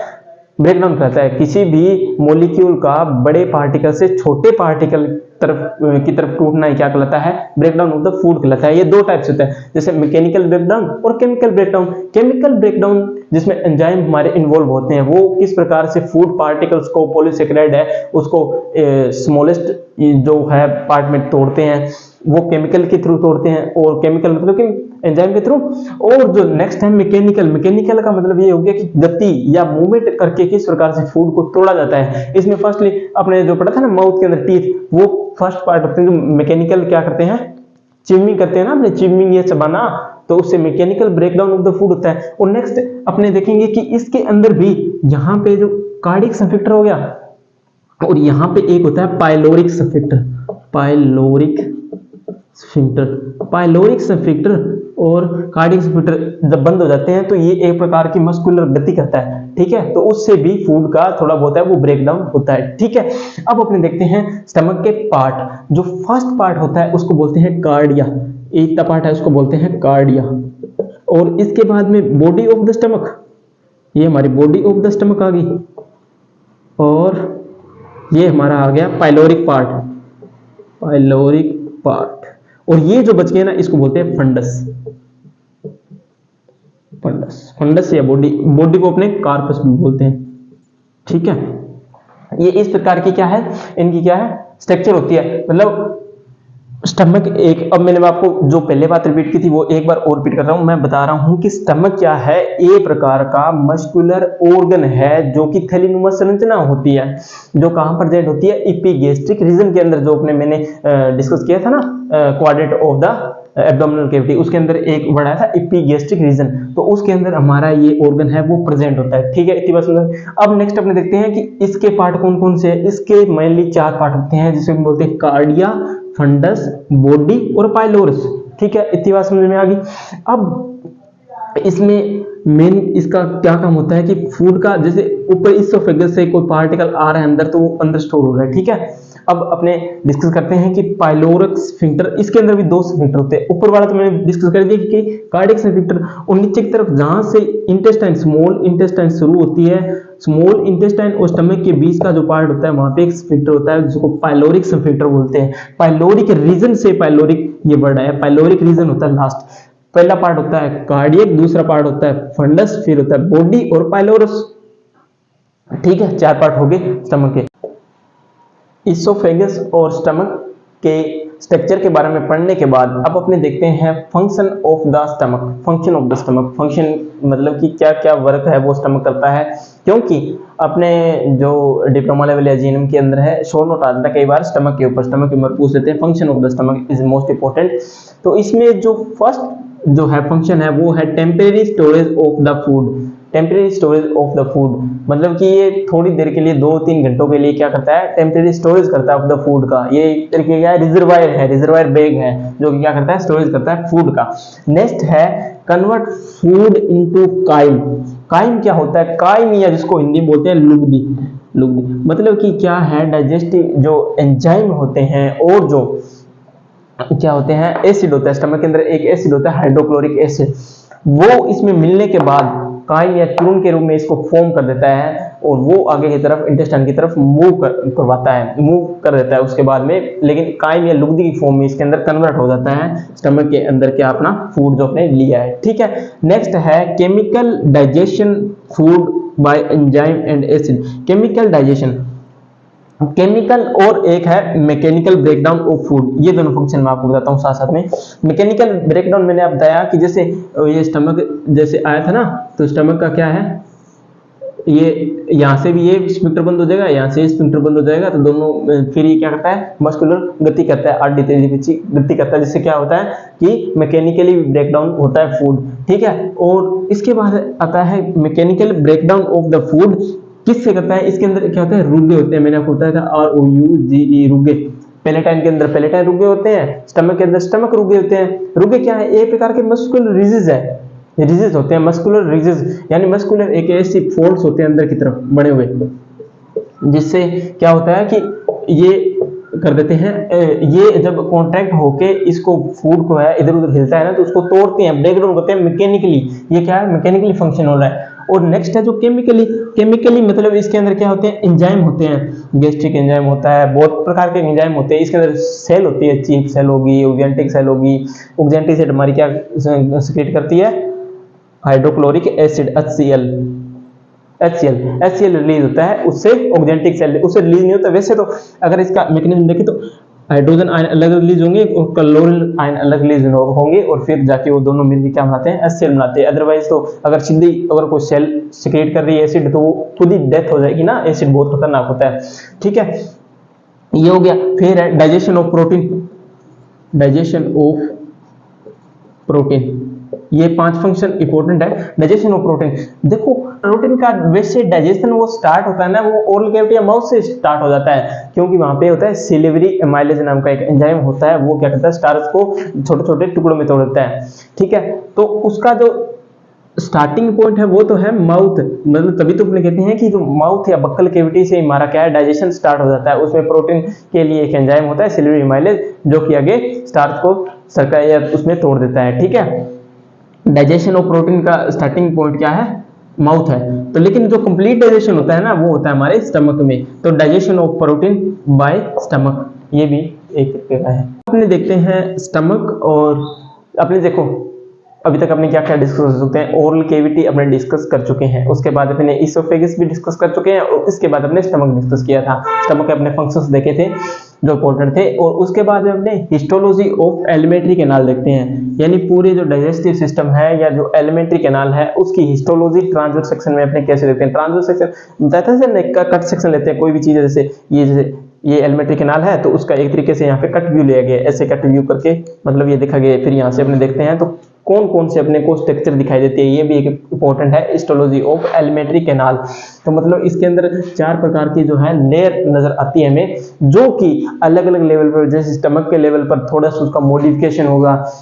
ब्रेकडाउन कहलाता है। किसी भी मॉलिक्यूल का बड़े पार्टिकल से छोटे पार्टिकल की तरफ टूटना ही क्या कहलाता है, ब्रेकडाउन ऑफ द फूड कहलाता है। ये दो टाइप से होता है, जैसे मैकेनिकल ब्रेकडाउन और केमिकल ब्रेकडाउन। केमिकल ब्रेकडाउन जिसमें एंजाइम हमारे इन्वॉल्व होते हैं, वो किस प्रकार से फूड पार्टिकल्स को, पॉलीसेकेराइड है उसको स्मॉलेस्ट जो है पार्ट में तोड़ते हैं, वो केमिकल के थ्रू तोड़ते हैं। और केमिकल मतलब कि एंजाइम के थ्रू। और जो नेक्स्ट है मैकेनिकल। मैकेनिकल का मतलब ये हो गया कि गति या मूवमेंट करके किस प्रकार से फूड को तोड़ा जाता है। इसमें फर्स्टली अपने जो पढ़ा था ना माउथ के अंदर टीथ, वो फर्स्ट पार्ट होते हैं जो मैकेनिकल क्या करते हैं, चिमिंग करते हैं ना, अपने चिमिंग ये चबाना, तो उससे mechanical breakdown of the food होता है। और नेक्स्ट अपने देखेंगे कि इसके अंदर भी यहाँ पे जो कार्डियक स्फिंक्टर हो गया, और यहाँ पे एक होता है pyloric sphincter. Pyloric sphincter, pyloric sphincter और कार्डियक स्फिंक्टर जब बंद हो जाते हैं तो ये एक प्रकार की मस्कुलर गति करता है, ठीक है। तो उससे भी फूड का थोड़ा बहुत है वो ब्रेकडाउन होता है, ठीक है। अब अपने देखते हैं स्टमक के पार्ट। जो फर्स्ट पार्ट होता है उसको बोलते हैं कार्डिया, इतना पार्ट है उसको बोलते हैं कार्डिया। और इसके बाद में बॉडी ऑफ द स्टमक, ये हमारी बॉडी ऑफ द स्टमक आ गई। और ये हमारा आ गया पाइलोरिक पार्ट, पाइलोरिक पार्ट। और ये जो बच गया ना इसको बोलते हैं फंडस। फंडस, फंडस या बॉडी, बॉडी को अपने कार्पस भी बोलते हैं, ठीक है। ये इस प्रकार की क्या है, इनकी क्या है स्ट्रक्चर होती है। मतलब स्टमक एक, अब मैंने आपको जो पहले बात रिपीट की थी वो एक बार और रिपीट कर रहा हूं, मैं बता रहा हूं कि स्टमक क्या है, एक प्रकार का मस्कुलर ऑर्गन है जो कि थैलीनुमा संरचना होती है, जो कहां प्रेजेंट होती है, एपिगैस्ट्रिक रीजन के अंदर, जो अपने मैंने डिस्कस किया था ना quadrant of the abdominal cavity, उसके अंदर एक वर्ड आया था एपिगैस्ट्रिक रीजन, तो उसके अंदर हमारा ये ऑर्गन है वो प्रेजेंट होता है। ठीक है, इतनी बात समझ। अब नेक्स्ट अपने देखते हैं कि इसके पार्ट कौन कौन से हैं। इसके मेनली 4 पार्ट होते हैं, जिसे हम बोलते हैं कार्डिया, फंडस, बॉडी और पाइलोरस। ठीक है, इतनी बात समझ में आ गई। अब इसमें मेन इसका क्या काम होता है कि फूड का, जैसे ऊपर इसोफेगस से कोई पार्टिकल आ रहा है अंदर, तो वो अंदर स्टोर हो रहा है। ठीक है, अब अपने डिस्कस करते हैं कि पाइलोरिक स्फिंक्टर, इसके अंदर भी 2 स्फिंक्टर होते हैं। ऊपर वाला तो मैंने डिस्कस कर दिया कि कार्डियक स्फिंक्टर, और नीचे की तरफ जहां से इंटेस्टाइन, स्मॉल इंटेस्टाइन शुरू होती है, स्मॉल इंटेस्टाइन और स्टमक के बीच का जो पार्ट होता है वहां पे एक स्फिंक्टर होता है जिसको पाइलोरिक स्फिंक्टर बोलते हैं। पाइलोरिक रीजन से पाइलोरिक ये वर्ड आया, पाइलोरिक रीजन होता है लास्ट। पहला पार्ट होता है कार्डियक, दूसरा पार्ट होता है फंडस, फिर होता है बॉडी और पाइलोरस। ठीक है, 4 पार्ट हो गए स्टमक के। इसोफेगस और स्टमक के स्ट्रक्चर के बारे में पढ़ने के बाद अब अपने देखते हैं function of the stomach. Function of the stomach, function मतलब कि क्या क्या वर्क है वो स्टमक करता है, क्योंकि अपने जो डिप्लोमा लेवल या जीएनएम के अंदर है शोर नोट आता है कई बार स्टमक के ऊपर पूछ लेते हैं, function of the stomach is most important. तो इसमें जो फर्स्ट जो है फंक्शन है वो है temporary storage of the food. Temporary storage of the food मतलब कि ये थोड़ी देर के लिए 2-3 घंटों के लिए क्या करता है, टेम्परेरी स्टोरेज करता है ऑफ द फूड का। ये एक तरीके का रिजर्वायर है, रिजर्वायर बैग है जो कि क्या करता है, स्टोरेज करता है फूड का। नेक्स्ट है convert food into chyme. Chyme क्या होता है, काइम या जिसको हिंदी बोलते हैं लुगदी। लुगदी मतलब कि क्या है, डाइजेस्टिव जो एंजाइम होते हैं और जो क्या होते हैं, एसिड होता है स्टमक के अंदर, एक एसिड होता है हाइड्रोक्लोरिक एसिड, वो इसमें मिलने के बाद काइम या चूर्ण के रूप में इसको फॉर्म कर देता है और वो आगे की तरफ इंटेस्टाइन की तरफ मूव करवाता है, मूव कर देता है उसके बाद में, लेकिन काइम या लुगदी की फॉर्म में इसके अंदर कन्वर्ट हो जाता है स्टमक के अंदर क्या अपना फूड जो आपने लिया है। ठीक है, नेक्स्ट है chemical digestion food by enzyme and acid. Chemical digestion, chemical और एक है मैकेनिकल ब्रेकडाउन ऑफ फूड, ये दोनों फंक्शन मैं आपको बताता हूँ साथ साथ में। मैकेनिकल ब्रेकडाउन मैंने आप बताया कि जैसे ये स्टमक जैसे आया था ना, तो स्टमक का क्या है, ये यहाँ से भी ये स्फिंक्टर बंद हो जाएगा, यहाँ से स्फिंक्टर बंद हो जाएगा, तो दोनों फिर ये क्या करता है, मस्कुलर गति करता है, आड़ी तेजी पीछे गति करता है, जिससे क्या होता है कि मैकेनिकली ब्रेकडाउन होता है फूड। ठीक है, और इसके बाद आता है mechanical breakdown of the food किससे करता है, इसके अंदर क्या होता है, रुगे होते हैं, मैंने आपको बताया था ROUGE रुगे। पेलेटाइन के अंदर पेलेटाइन रुगे होते हैं, स्टमक के अंदर स्टमक रुगे होते हैं। रुगे क्या है, एक प्रकार के मस्कुलर रिजेस है, रिजेस होते हैं मस्कुलर रिजेस, यानी मस्कुलर एक ऐसी फोल्ड्स होते हैं अंदर की तरफ बने हुए, जिससे क्या होता है कि ये कर देते हैं, ये जब कॉन्ट्रैक्ट होके इसको फूड को है इधर उधर हिलता है ना, तो उसको तोड़ते हैं, ब्रेकडाउन करते हैं मैकेनिकली। ये क्या है, मैकेनिकली फंक्शन हो रहा है। और नेक्स्ट है जो केमिकली, केमिकली मतलब इसके अंदर क्या होते हैं, एंजाइम होते हैं, गैस्ट्रिक एंजाइम होता है, बहुत प्रकार के एंजाइम होते हैं। इसके अंदर सेल होती है, चीफ सेल होगी, ऑक्जेंटिक सेल होगी। ऑक्जेंटिक सेल हमारी क्या सिक्रेट करती है, हाइड्रोक्लोरिक एसिड HCl रिलीज होता है, उससे ऑक्जेंटिक सेल उससे रिलीज नहीं होता। वैसे तो अगर इसका मैकेनिज्म देखें तो हाइड्रोजन आयन अलग रिलीज होंगे और क्लोरीन आयन अलग रिलीज होंगे, और फिर जाके वो दोनों मिलकर क्या बनाते हैं, HCl बनाते हैं। अदरवाइज तो अगर सीधी अगर कोई सेल सिक्रेट कर रही है एसिड, तो वो खुद ही डेथ हो जाएगी ना, एसिड बहुत खतरनाक होता है। ठीक है, ये हो गया। फिर है digestion of protein, digestion of protein, ये 5 फंक्शन इंपॉर्टेंट है। डाइजेशन ऑफ प्रोटीन, देखो प्रोटीन का वैसे डाइजेशन वो स्टार्ट होता है ना, वो ओरल कैविटी या माउथ से स्टार्ट हो जाता है, क्योंकि वहां पे होता है सिलिवरी एमाइलेज नाम का एक एंजाइम होता है, वो क्या करता है, स्टार्च को छोटे छोटे टुकड़ों में तोड़ देता है। ठीक है, तो उसका जो स्टार्टिंग पॉइंट है वो तो है माउथ, मतलब तभी तो अपने कहते हैं कि जो माउथ या बक्कल कैविटी से हमारा क्या है, डाइजेशन स्टार्ट हो जाता है। उसमें प्रोटीन के लिए एक एंजाइम होता है सिलिवरी एमाइलेज, जो कि आगे स्टार्च को सरका या उसमें तोड़ देता है। ठीक है, डाइजेशन ऑफ प्रोटीन का स्टार्टिंग पॉइंट क्या है, माउथ है। तो लेकिन जो कंप्लीट डाइजेशन होता है ना, वो होता है हमारे स्टमक में। तो digestion of protein bye stomach, ये भी एक तरीके का है। अपने देखते हैं स्टमक, और अपने देखो अभी तक अपने क्या क्या डिस्कस कर सकते हैं, ओरल केविटी अपने डिस्कस कर चुके हैं, उसके बाद अपने इसोफेगस भी डिस्कस कर चुके हैं, और इसके बाद अपने स्टमक डिस्कस किया था, स्टमक के अपने फंक्शंस देखे थे जो इंपॉर्टेंट थे, और उसके बाद में अपने हिस्टोलॉजी ऑफ एलिमेंट्री कैनाल देखते हैं, यानी पूरे जो डाइजेस्टिव सिस्टम है या जो एलिमेंट्री कैनाल है उसकी हिस्टोलॉजी ट्रांसवर्स सेक्शन में अपने कैसे देखते हैं। ट्रांसवर्स सेक्शन बताते हैं कट सेक्शन लेते हैं, कोई भी चीज है जैसे ये एलिमेंट्री कैनाल है तो उसका एक तरीके से यहाँ पे कट व्यू लिया गया, ऐसे कट व्यू करके मतलब ये देखा गया। फिर यहाँ से अपने देखते हैं तो कौन कौन से अपने को स्ट्रक्चर दिखाई देती है, ये भी एक इंपॉर्टेंट है, हिस्टोलॉजी ऑफ एलिमेंट्री कैनाल। तो मतलब इसके अंदर 4 प्रकार की जो है लेयर नजर आती है हमें, जो कि अलग अलग लेवल पर, जैसे स्टमक के लेवल पर थोड़ा सा उसका मॉडिफिकेशन होगा,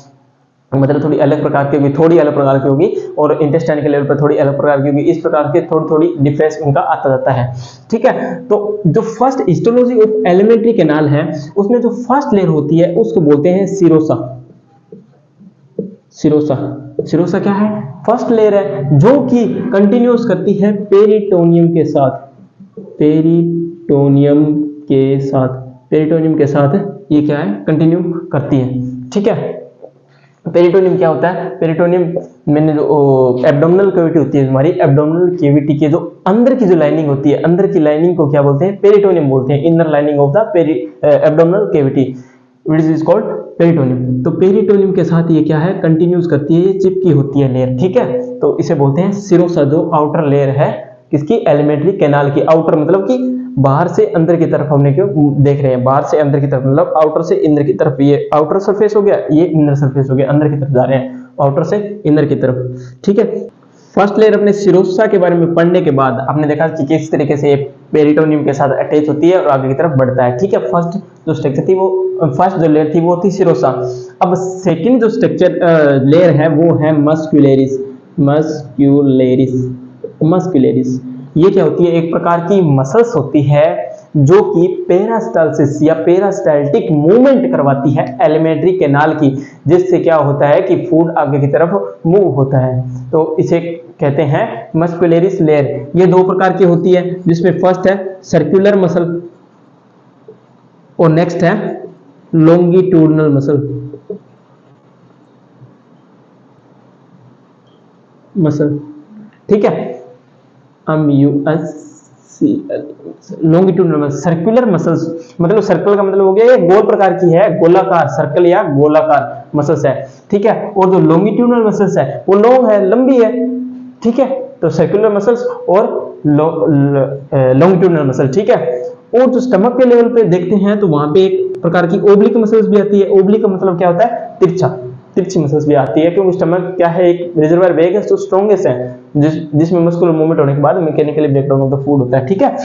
मतलब थोड़ी अलग प्रकार की होगी, थोड़ी अलग प्रकार की होगी, और इंटेस्टाइन के लेवल पर थोड़ी अलग प्रकार की होगी, इस प्रकार के थोड़ी थोड़ी डिफरेंस उनका आता जाता है। ठीक है, तो जो first histology of alimentary canal है उसमें जो फर्स्ट लेयर होती है उसको बोलते हैं सीरोसा। सिरोसा, सिरोसा क्या है? फर्स्ट लेयर है जो कि कंटिन्यूस करती है पेरिटोनियम के साथ, पेरिटोनियम के साथ, पेरिटोनियम के साथ ये क्या है? कंटिन्यू करती है। ठीक है, पेरिटोनियम क्या होता है? पेरिटोनियम मैंने जो एब्डोमिनल कैविटी होती है हमारी, एब्डोमिनल कैविटी के जो अंदर की जो लाइनिंग होती है, अंदर की लाइनिंग को क्या बोलते हैं? पेरिटोनियम बोलते हैं। Inner lining of the abdominal cavity which is called peritoneum. तो पेरिटोनियम के साथ ये क्या है? कंटिन्यूस करती है, ये चिपकी होती है लेयर। ठीक है, तो इसे बोलते हैं सिरोसा, जो आउटर लेयर है किसकी? एलिमेंट्री कैनाल की। आउटर मतलब कि बाहर से अंदर की तरफ हमने क्यों देख रहे हैं, बाहर से अंदर की तरफ मतलब आउटर से इनर की तरफ, ये आउटर सरफेस हो गया, ये इनर सरफेस हो गया, अंदर की तरफ जा रहे हैं, आउटर से इनर की तरफ। ठीक है, फर्स्ट लेयर अपने सिरोसा के बारे में पढ़ने के बाद आपने देखा कि किस तरीके से पेरिटोनियम के साथ अटैच होती है और आगे की तरफ बढ़ता है। ठीक है, फर्स्ट जो स्ट्रक्चर थी वो, फर्स्ट जो लेयर थी वो थी सिरोसा। अब सेकंड जो स्ट्रक्चर लेयर है वो है मस्क्यूलेरिस, मस्क्यूलेरिस, मस्क्यूलेरिस। ये क्या होती है? एक प्रकार की मसल्स होती है जो कि पेरास्टालसिस या पेरास्टाल्टिक मूवमेंट करवाती है एलिमेंट्री कैनाल की, जिससे क्या होता है कि फूड आगे की तरफ मूव होता है। तो इसे कहते हैं मस्कुलरिस लेयर। ये 2 प्रकार की होती है, जिसमें फर्स्ट है सर्कुलर मसल और नेक्स्ट है लॉन्गिट्यूडनल मसल। ठीक है, लॉन्गिट्यूडनल सर्कुलर मसल्स, मतलब सर्कल का मतलब हो गया ये गोल प्रकार की है, गोलाकार, सर्कल या गोलाकार मसल्स है। ठीक है, और जो लॉन्गिट्यूडनल मसल्स है वो लॉन्ग है, लंबी है। ठीक है, तो सर्कुलर मसल्स और लॉन्गिट्यूडनल मसल। ठीक है, और जो स्टमक के लेवल पे देखते हैं तो वहां पे एक प्रकार की ओब्लिक मसल्स भी आती है। ओब्लिक का मतलब क्या होता है? तिरछा, तिरछी मसल्स भी आती है, क्योंकि स्टमक क्या है? एक रिजर्वायर बैग है जो स्ट्रॉन्गेस्ट है, जिसमें मस्कुलर मूवमेंट होने के बाद mechanically breakdown of the food होता है। ठीक है,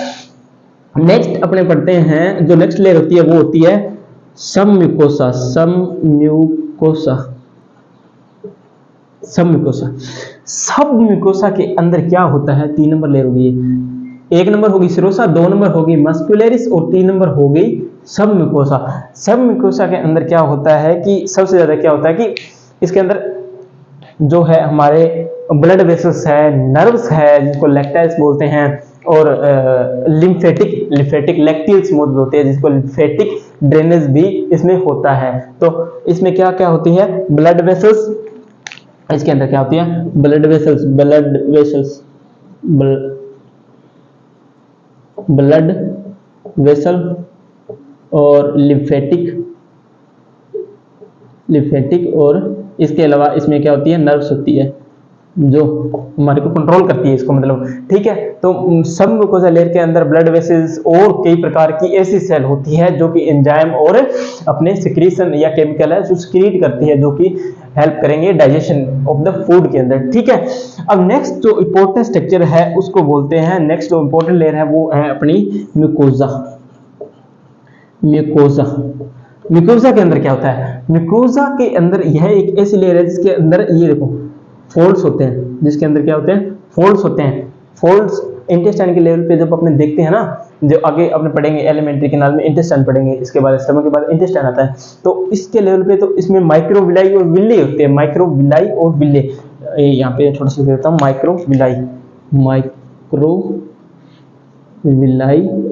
नेक्स्ट अपने पढ़ते हैं, जो नेक्स्ट लेयर होती है वो होती है सबम्यूकोसा, सबम्यूकोसा, सबम्यूकोसा। सबम्यूकोसा के अंदर क्या होता है? 3 नंबर लेयर होगी, 1 नंबर होगी सिरोसा, 2 नंबर होगी मस्कुलरिस और 3 नंबर हो गई सबम्यूकोसा। सबम्यूकोसा के अंदर क्या होता है कि सबसे ज्यादा क्या होता है कि इसके अंदर जो है हमारे ब्लड वेसल्स है, नर्व्स है जिसको लैक्टाइल्स बोलते हैं, और लिम्फेटिक लैक्टिल्स मौजूद होते हैं, जिसको लिम्फेटिक ड्रेनेज भी इसमें होता है। तो इसमें क्या क्या होती है? ब्लड वेसल्स, इसके अंदर क्या होती है? ब्लड वेसल्स, ब्लड वेसल और लिम्फेटिक, और इसके अलावा इसमें क्या होती है? नर्व्स होती है जो हमारे को कंट्रोल करती है इसको, मतलब। ठीक है, तो सबम्यूकोसा लेयर के अंदर ब्लड वेसल्स और कई प्रकार की ऐसी सेल होती है जो कि एंजाइम और अपने सिक्रीशन या केमिकल है जो सिक्रीट करती है, जो कि हेल्प करेंगे डाइजेशन ऑफ द फूड के अंदर। ठीक है, अब नेक्स्ट जो इंपॉर्टेंट स्ट्रक्चर है उसको बोलते हैं, नेक्स्ट जो इंपॉर्टेंट लेयर है वो है अपनी म्यूकोजा। म्यूकोजा, म्यूकोजा के अंदर क्या होता है? म्यूकोजा के अंदर यह एक ऐसी लेयर है जिसके अंदर ये देखो फोल्ड्स होते हैं, जिसके अंदर क्या होते हैं? फोल्ड्स होते हैं। फोल्ड्स इंटेस्टाइन के लेवल पे जब अपने देखते हैं ना, जो आगे अपने पढ़ेंगे एलिमेंट्री कैनाल में इंटेस्टाइन पढ़ेंगे, इसके बाद स्टमक के बाद इंटेस्टाइन आता है, तो इसके लेवल पे तो इसमें माइक्रोविलाई और विल्ले होते हैं, माइक्रोविलाई और विल्ले। यहाँ पे छोटा सा देता हूँ, माइक्रोविलाई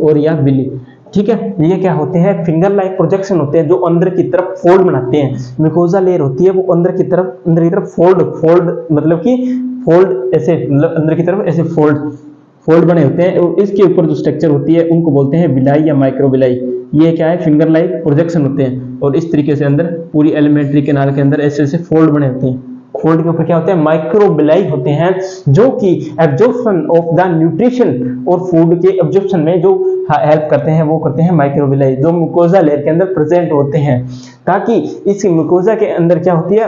और या विल्ले। ठीक है। ये क्या होते हैं, फिंगर लाइक प्रोजेक्शन होते हैं जो अंदर की तरफ फोल्ड बनाते हैं। म्यूकोजा लेयर होती है वो अंदर की तरफ फोल्ड मतलब कि फोल्ड ऐसे, मतलब अंदर की तरफ ऐसे फोल्ड बने होते हैं, और इसके ऊपर जो स्ट्रक्चर होती है उनको बोलते हैं विलाई या माइक्रोविलाई। ये क्या है, फिंगर लाइक प्रोजेक्शन होते हैं, और इस तरीके से अंदर पूरी एलिमेंट्री कैनाल के अंदर ऐसे ऐसे फोल्ड बने होते हैं। फोल्ड के ऊपर क्या होते हैं, माइक्रोविलाई होते हैं, जो कि एब्जॉर्प्शन ऑफ द न्यूट्रिशन और फूड के एब्जॉर्प्शन में जो हेल्प करते हैं वो करते हैं माइक्रोविलाई, जो म्यूकोजा लेयर के अंदर प्रेजेंट होते हैं। ताकि इस म्यूकोजा के अंदर क्या होती है,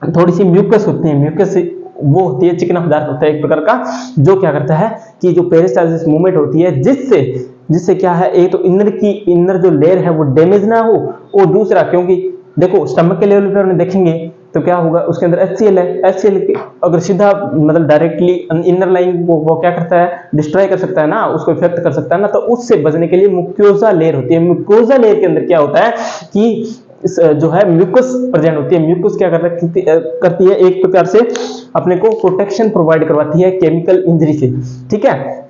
थोड़ी सी म्यूकस होती है। म्यूकस वो होती है, चिकना पदार्थ होता है एक प्रकार का, जो क्या करता है कि जो पेरिस्टाल्सिस मूवमेंट होती है, जिससे क्या है, एक तो इनर जो लेयर है वो डैमेज ना हो, और दूसरा क्योंकि देखो स्टमक के लेवल पर देखेंगे तो क्या होगा, उसके अंदर HCl है। HCl अगर सीधा मतलब डायरेक्टली इनर लाइन को वो क्या करता है, डिस्ट्रॉय कर सकता है ना, उसको इफेक्ट कर सकता है ना, तो उससे बचने के लिए म्यूकोजा लेयर होती है। म्यूकोजा लेयर के अंदर क्या होता है कि जो है म्यूकस प्रेजेंट होती है। म्यूकस क्या करती है, एक प्रकार से अपने को प्रोटेक्शन प्रोवाइड करवाती है केमिकल इंजरी से, ठीक है।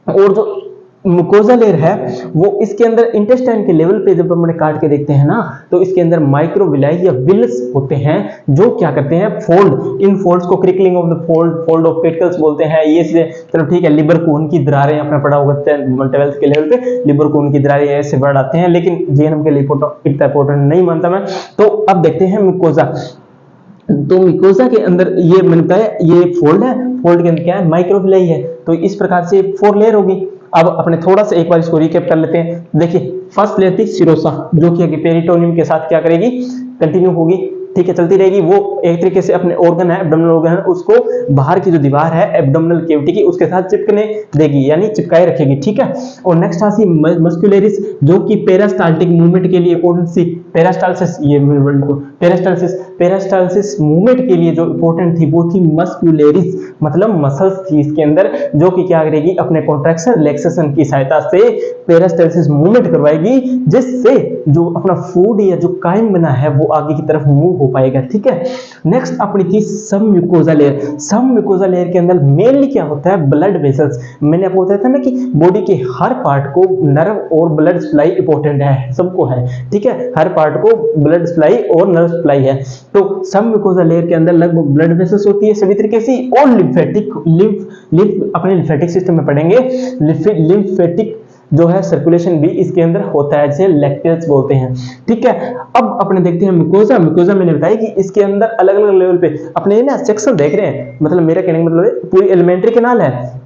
और जो म्यूकोजा लेयर है वो इसके अंदर इंटेस्टाइन के लेवल पे जब हमने काट के देखते हैं ना, तो इसके अंदर माइक्रोविलाई या विल्स होते हैं, जो क्या करते हैं, इन फोल्ड्स को crinkling of the fold of petals बोलते हैं। ये से चलो ठीक है, लिबर कोन की दरारें आपने पढ़ा होगा 12th के लेवल पे, लिबर कोन की दरारें ऐसे वर्ड आते हैं, लेकिन जीएनएम के लिए इतना इंपॉर्टेंट नहीं मानता मैं। तो अब देखते हैं म्यूकोजा। तो म्यूकोजा के अंदर ये मैंने बताया, ये फोल्ड है, फोल्ड के अंदर क्या है, माइक्रोविलाई है। तो इस प्रकार से 4 लेयर होगी। अब अपने थोड़ा सा एक बार इसको रिकैप कर लेते हैं। देखिए फर्स्ट लेयर थी सिरोसा, जो कि पेरिटोनियम के साथ क्या करेगी, कंटिन्यू होगी, ठीक है, चलती रहेगी। वो एक तरीके से अपने ऑर्गन है, एब्डोमिनल ऑर्गन है, उसको बाहर की जो दीवार है एब्डोमिनल कैविटी की, उसके साथ चिपकने देगी, यानी चिपकाए रखेगी, ठीक है। और नेक्स्ट आती मस्कुलरिस, जो कि पेरिस्टाल्टिक मूवमेंट के लिए इंपॉर्टेंट सी, पेरिस्टाल्सिस, ये पेरिस्टाल्सिस मूवमेंट के लिए जो इंपॉर्टेंट थी वो थी मस्कुलरिस, मतलब मसल्स थी इसके अंदर, जो कि क्या करेगी, अपने कॉन्ट्रैक्शन रिलैक्सेशन की सहायता से पेरिस्टाल्सिस मूवमेंट करवाएगी, जिससे जो अपना फूड या जो काइम बना है वो आगे की तरफ मूव हो पाएगा, ठीक है। नेक्स्ट अपनी थी सब म्यूकोजा लेयर। सब म्यूकोजा लेयर के अंदर मेनली क्या होता है, ब्लड वेसल्स। मैंने आपको बताया था ना कि बॉडी के हर पार्ट को नर्व और ब्लड सप्लाई इंपॉर्टेंट है, सबको है, ठीक है, हर पार्ट को ब्लड सप्लाई और नर्व सप्लाई है। तो सब म्यूकोजा लेयर के अंदर लगभग ब्लड वेसल्स होती है सभी तरीके से, और अपने लिम्फेटिक सिस्टम में पढ़ेंगे, लिम्फेटिक जो है सर्कुलेशन भी इसके अंदर होता है, जिसे लैक्टेल्स बोलते हैं, ठीक है। अब अपने देखते हैं म्यूकोजा मैंने बताया कि इसके अंदर अलग अलग लेवल पे अपने ना सेक्शन देख रहे हैं, मतलब मेरा कहने का मतलब है पूरी एलिमेंट्री कैनाल है,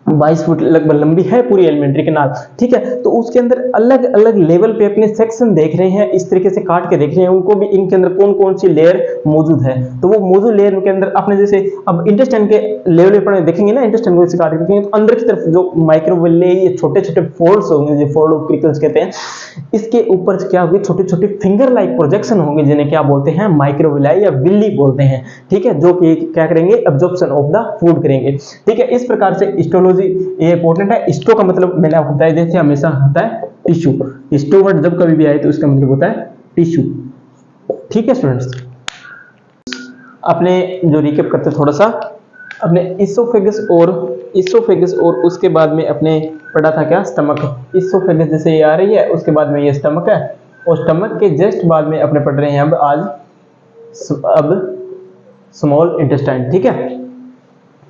22 फुट लगभग लंबी है पूरी एलिमेंट्री कैनाल, ठीक है। तो उसके अंदर अलग अलग लेवल पे अपने सेक्शन देख रहे हैं, इस तरीके से काट के देख रहे हैं उनको भी, इनके अंदर कौन कौन सी लेयर मौजूद है। तो वो मौजूद लेयर के अंदर अपने जैसे अब इंटेस्टाइन के लेवल पे देखेंगे ना, इंटेस्टाइन को काट के देखेंगे तो अंदर की तरफ जो माइक्रोविलाई, ये छोटे छोटे फोल्ड्स होंगे, जो फोल्ड ऑफ क्रिकल्स कहते हैं, इसके ऊपर क्या होगी, छोटे छोटे फिंगर लाइक प्रोजेक्शन होंगे, जिन्हें क्या बोलते हैं, माइक्रोविलाई या विल्ली बोलते हैं, ठीक है, जो कि क्या करेंगे, एब्जॉर्प्शन ऑफ द फूड करेंगे, ठीक है। इस प्रकार से हिस्टोलॉजी ये इंपॉर्टेंट है। हिस्टो का मतलब मैंने आपको बताया जैसे हमेशा होता है टिश्यू, हिस्टो वर्ड जब कभी भी आए तो इसका मतलब होता है टिश्यू, ठीक है स्टूडेंट्स। अपने जो रिकैप करते थोड़ा सा, अपने इसोफेगस और उसके बाद में अपने पढ़ा था क्या, स्टमक। इसोफेगस जैसे ये आ रही है, उसके बाद में ये स्टमक है, और स्टमक के जस्ट बाद में अपने पढ़ रहे हैं अब स्मॉल इंटेस्टाइन, ठीक है।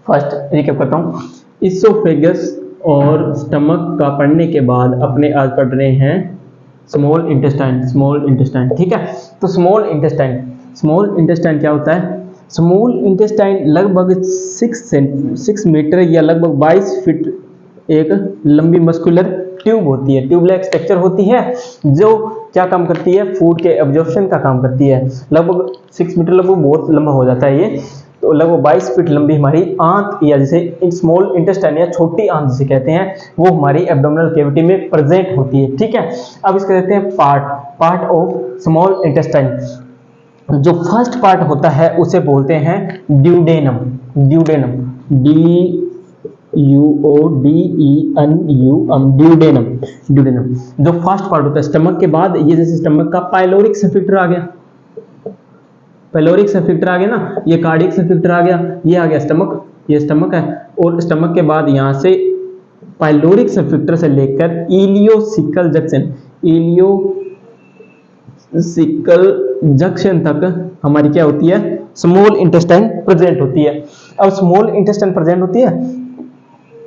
फर्स्ट रिकैप करता हूँ, इसोफेगस और स्टमक का पढ़ने के बाद अपने आज पढ़ रहे हैं स्मॉल इंटेस्टाइन, ठीक है। तो स्मॉल इंटेस्टाइन क्या होता है, स्मॉल इंटेस्टाइन लगभग 6 मीटर या लगभग 22 फीट एक लंबी मस्कुलर ट्यूब होती है, ट्यूब लाइक स्ट्रक्चर होती है, जो क्या काम करती है, फूड के एब्जॉर्प्शन का काम करती है। लगभग 6 मीटर, लगभग बहुत लंबा हो जाता है ये, तो लगभग 22 फीट लंबी हमारी आंत, या जिसे स्मॉल इंटेस्टाइन या छोटी आंत जिसे कहते हैं, वो हमारी एब्डोमिनल कैविटी में प्रेजेंट होती है, ठीक है। अब इसको कहते हैं पार्ट ऑफ स्मॉल इंटेस्टाइन। जो फर्स्ट पार्ट होता है उसे बोलते हैं ड्यूडेनम, ड्यूडेनम। जो फर्स्ट पार्ट होता है स्टमक के बाद, ये जैसे स्टमक का पाइलोरिक स्फिंक्टर आ गया, ना, ये कार्डियक स्फिंक्टर आ गया, ये आ गया स्टमक, ये स्टमक है, और स्टमक के बाद यहाँ से पाइलोरिक स्फिंक्टर से लेकर इलियोसिकल जंक्शन तक हमारी क्या होती है, स्मॉल इंटेस्टाइन प्रेजेंट होती है। अब स्मॉल इंटेस्टाइन प्रेजेंट होती है,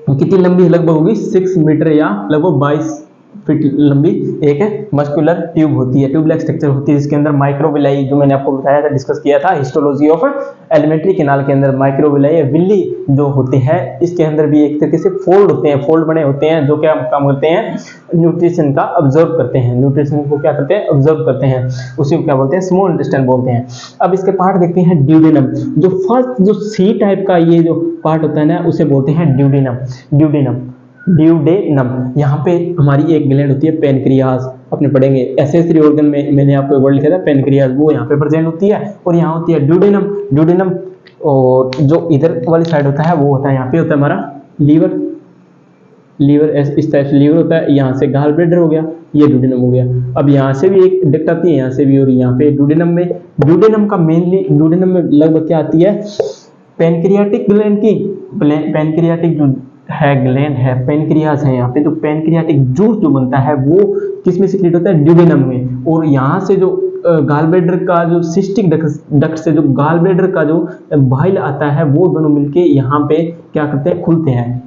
कितनी लंबी लगभग होगी 6 मीटर या लगभग 22 फीट लंबी एक मस्कुलर ट्यूब होती है, ट्यूब लाइक स्ट्रक्चर होती है, जिसके अंदर माइक्रोविलाई, जो मैंने आपको बताया था, डिस्कस किया था हिस्टोलॉजी ऑफ एलिमेंट्री कैनाल के अंदर, माइक्रोविलाई विल्ली जो होते हैं, इसके अंदर भी एक तरीके से फोल्ड होते हैं, फोल्ड बने होते हैं, जो क्या काम करते हैं, न्यूट्रिशन का ऑब्जर्व करते हैं, न्यूट्रिशन को क्या करते हैं, ऑब्जर्व करते हैं, उसी को क्या बोलते हैं, स्मॉल इंटेस्टाइन बोलते हैं। अब इसके पार्ट देखते हैं, ड्यूडेनम, जो फर्स्ट जो सी टाइप का ये जो पार्ट होता है ना, उसे बोलते हैं ड्यूडेनम। यहाँ पे हमारी एक ग्लैंड होती है पेनक्रियाज, अपने पढ़ेंगे एसेसरी ऑर्गन में, मैंने आपको वर्ड लिखा था पेनक्रियाज, वो यहाँ पे प्रेजेंट होती है, और यहाँ होती है ड्यूडेनम। और जो इधर वाली साइड होता है वो होता है, यहाँ पे होता है हमारा लीवर, इस टाइप से लीवर होता है, यहाँ से गाल ब्लैडर हो गया, ये ड्यूडेनम हो गया। अब यहाँ से भी एक डक्ट आती है, यहाँ से भी, और यहाँ पे ड्यूडेनम में लगभग क्या आती है, पेनक्रियाटिक ग्लैंड की, पेनक्रियाटिक जो है ग्लैंड है, पेनक्रियाज है, यहाँ पे तो पेनक्रियाटिक जूस जो बनता है वो किसमें सीक्रेट होता है, ड्यूडेनम में। और यहाँ से जो गाल ब्लैडर का जो सिस्टिक डक्ट से जो गाल ब्लैडर का जो बाइल आता है, वो दोनों मिलके यहाँ पे क्या करते हैं, खुलते हैं,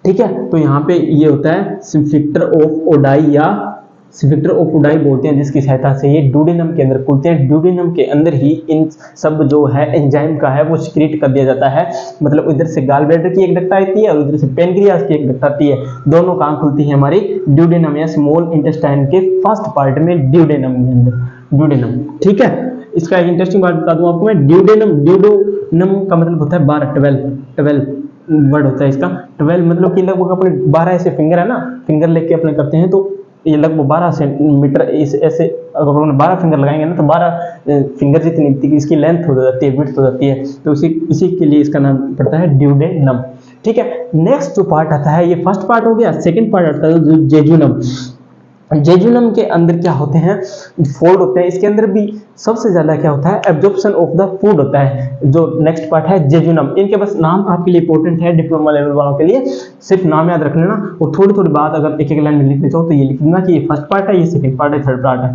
ठीक है। तो यहाँ पे ये होता है स्फिंक्टर ऑफ ओडाई या स्फिंक्टर ऑफ ओडाई बोलते हैं, जिसकी सहायता से ये ड्यूडेनम के अंदर खुलते हैं। ड्यूडेनम के अंदर ही इन सब जो है एंजाइम का है वो सिक्रेट कर दिया जाता है, मतलब इधर से गाल ब्लैडर की एक डक्ट आती है और इधर से पेनक्रियाज की एक डक्ट आती है, दोनों कहाँ खुलती है, हमारी ड्यूडेनम या स्मॉल इंटेस्टाइन के फर्स्ट पार्ट में, ड्यूडेनम के अंदर, ड्यूडेनम, ठीक है। इसका एक इंटरेस्टिंग बात बता दूं आपको मैं, ड्यूडेनम का मतलब होता है 12 वर्ड होता है इसका। 12 मतलब कि लगभग अपने 12 ऐसे फिंगर है ना, फिंगर लेके अपने करते हैं, तो ये लगभग 12 सेंटीमीटर इस ऐसे, अगर अपने 12 फिंगर लगाएंगे ना, तो 12 फिंगर जितनी इसकी लेंथ हो जाती है, विड्थ हो जाती है, तो इसी के लिए इसका नाम पड़ता है ड्यूडेनम, ठीक है। नेक्स्ट जो पार्ट आता है, ये फर्स्ट पार्ट हो गया, सेकंड पार्ट आता है जेजुनम। जेजुनम के अंदर क्या होते हैं, फोल्ड होते हैं, इसके अंदर भी सबसे ज्यादा क्या होता है, एब्जॉर्प्शन ऑफ द फूड होता है। जो नेक्स्ट पार्ट है जेजुनम, इनके बस नाम आपके लिए इंपॉर्टेंट है, डिप्लोमा लेवल वालों के लिए सिर्फ नाम याद रख लेना, और थोड़ी थोड़ी बात अगर एक लाइन में लिखनी चाहो तो ये लिख लेना कि ये फर्स्ट पार्ट है, ये सेकंड पार्ट है, थर्ड पार्ट है।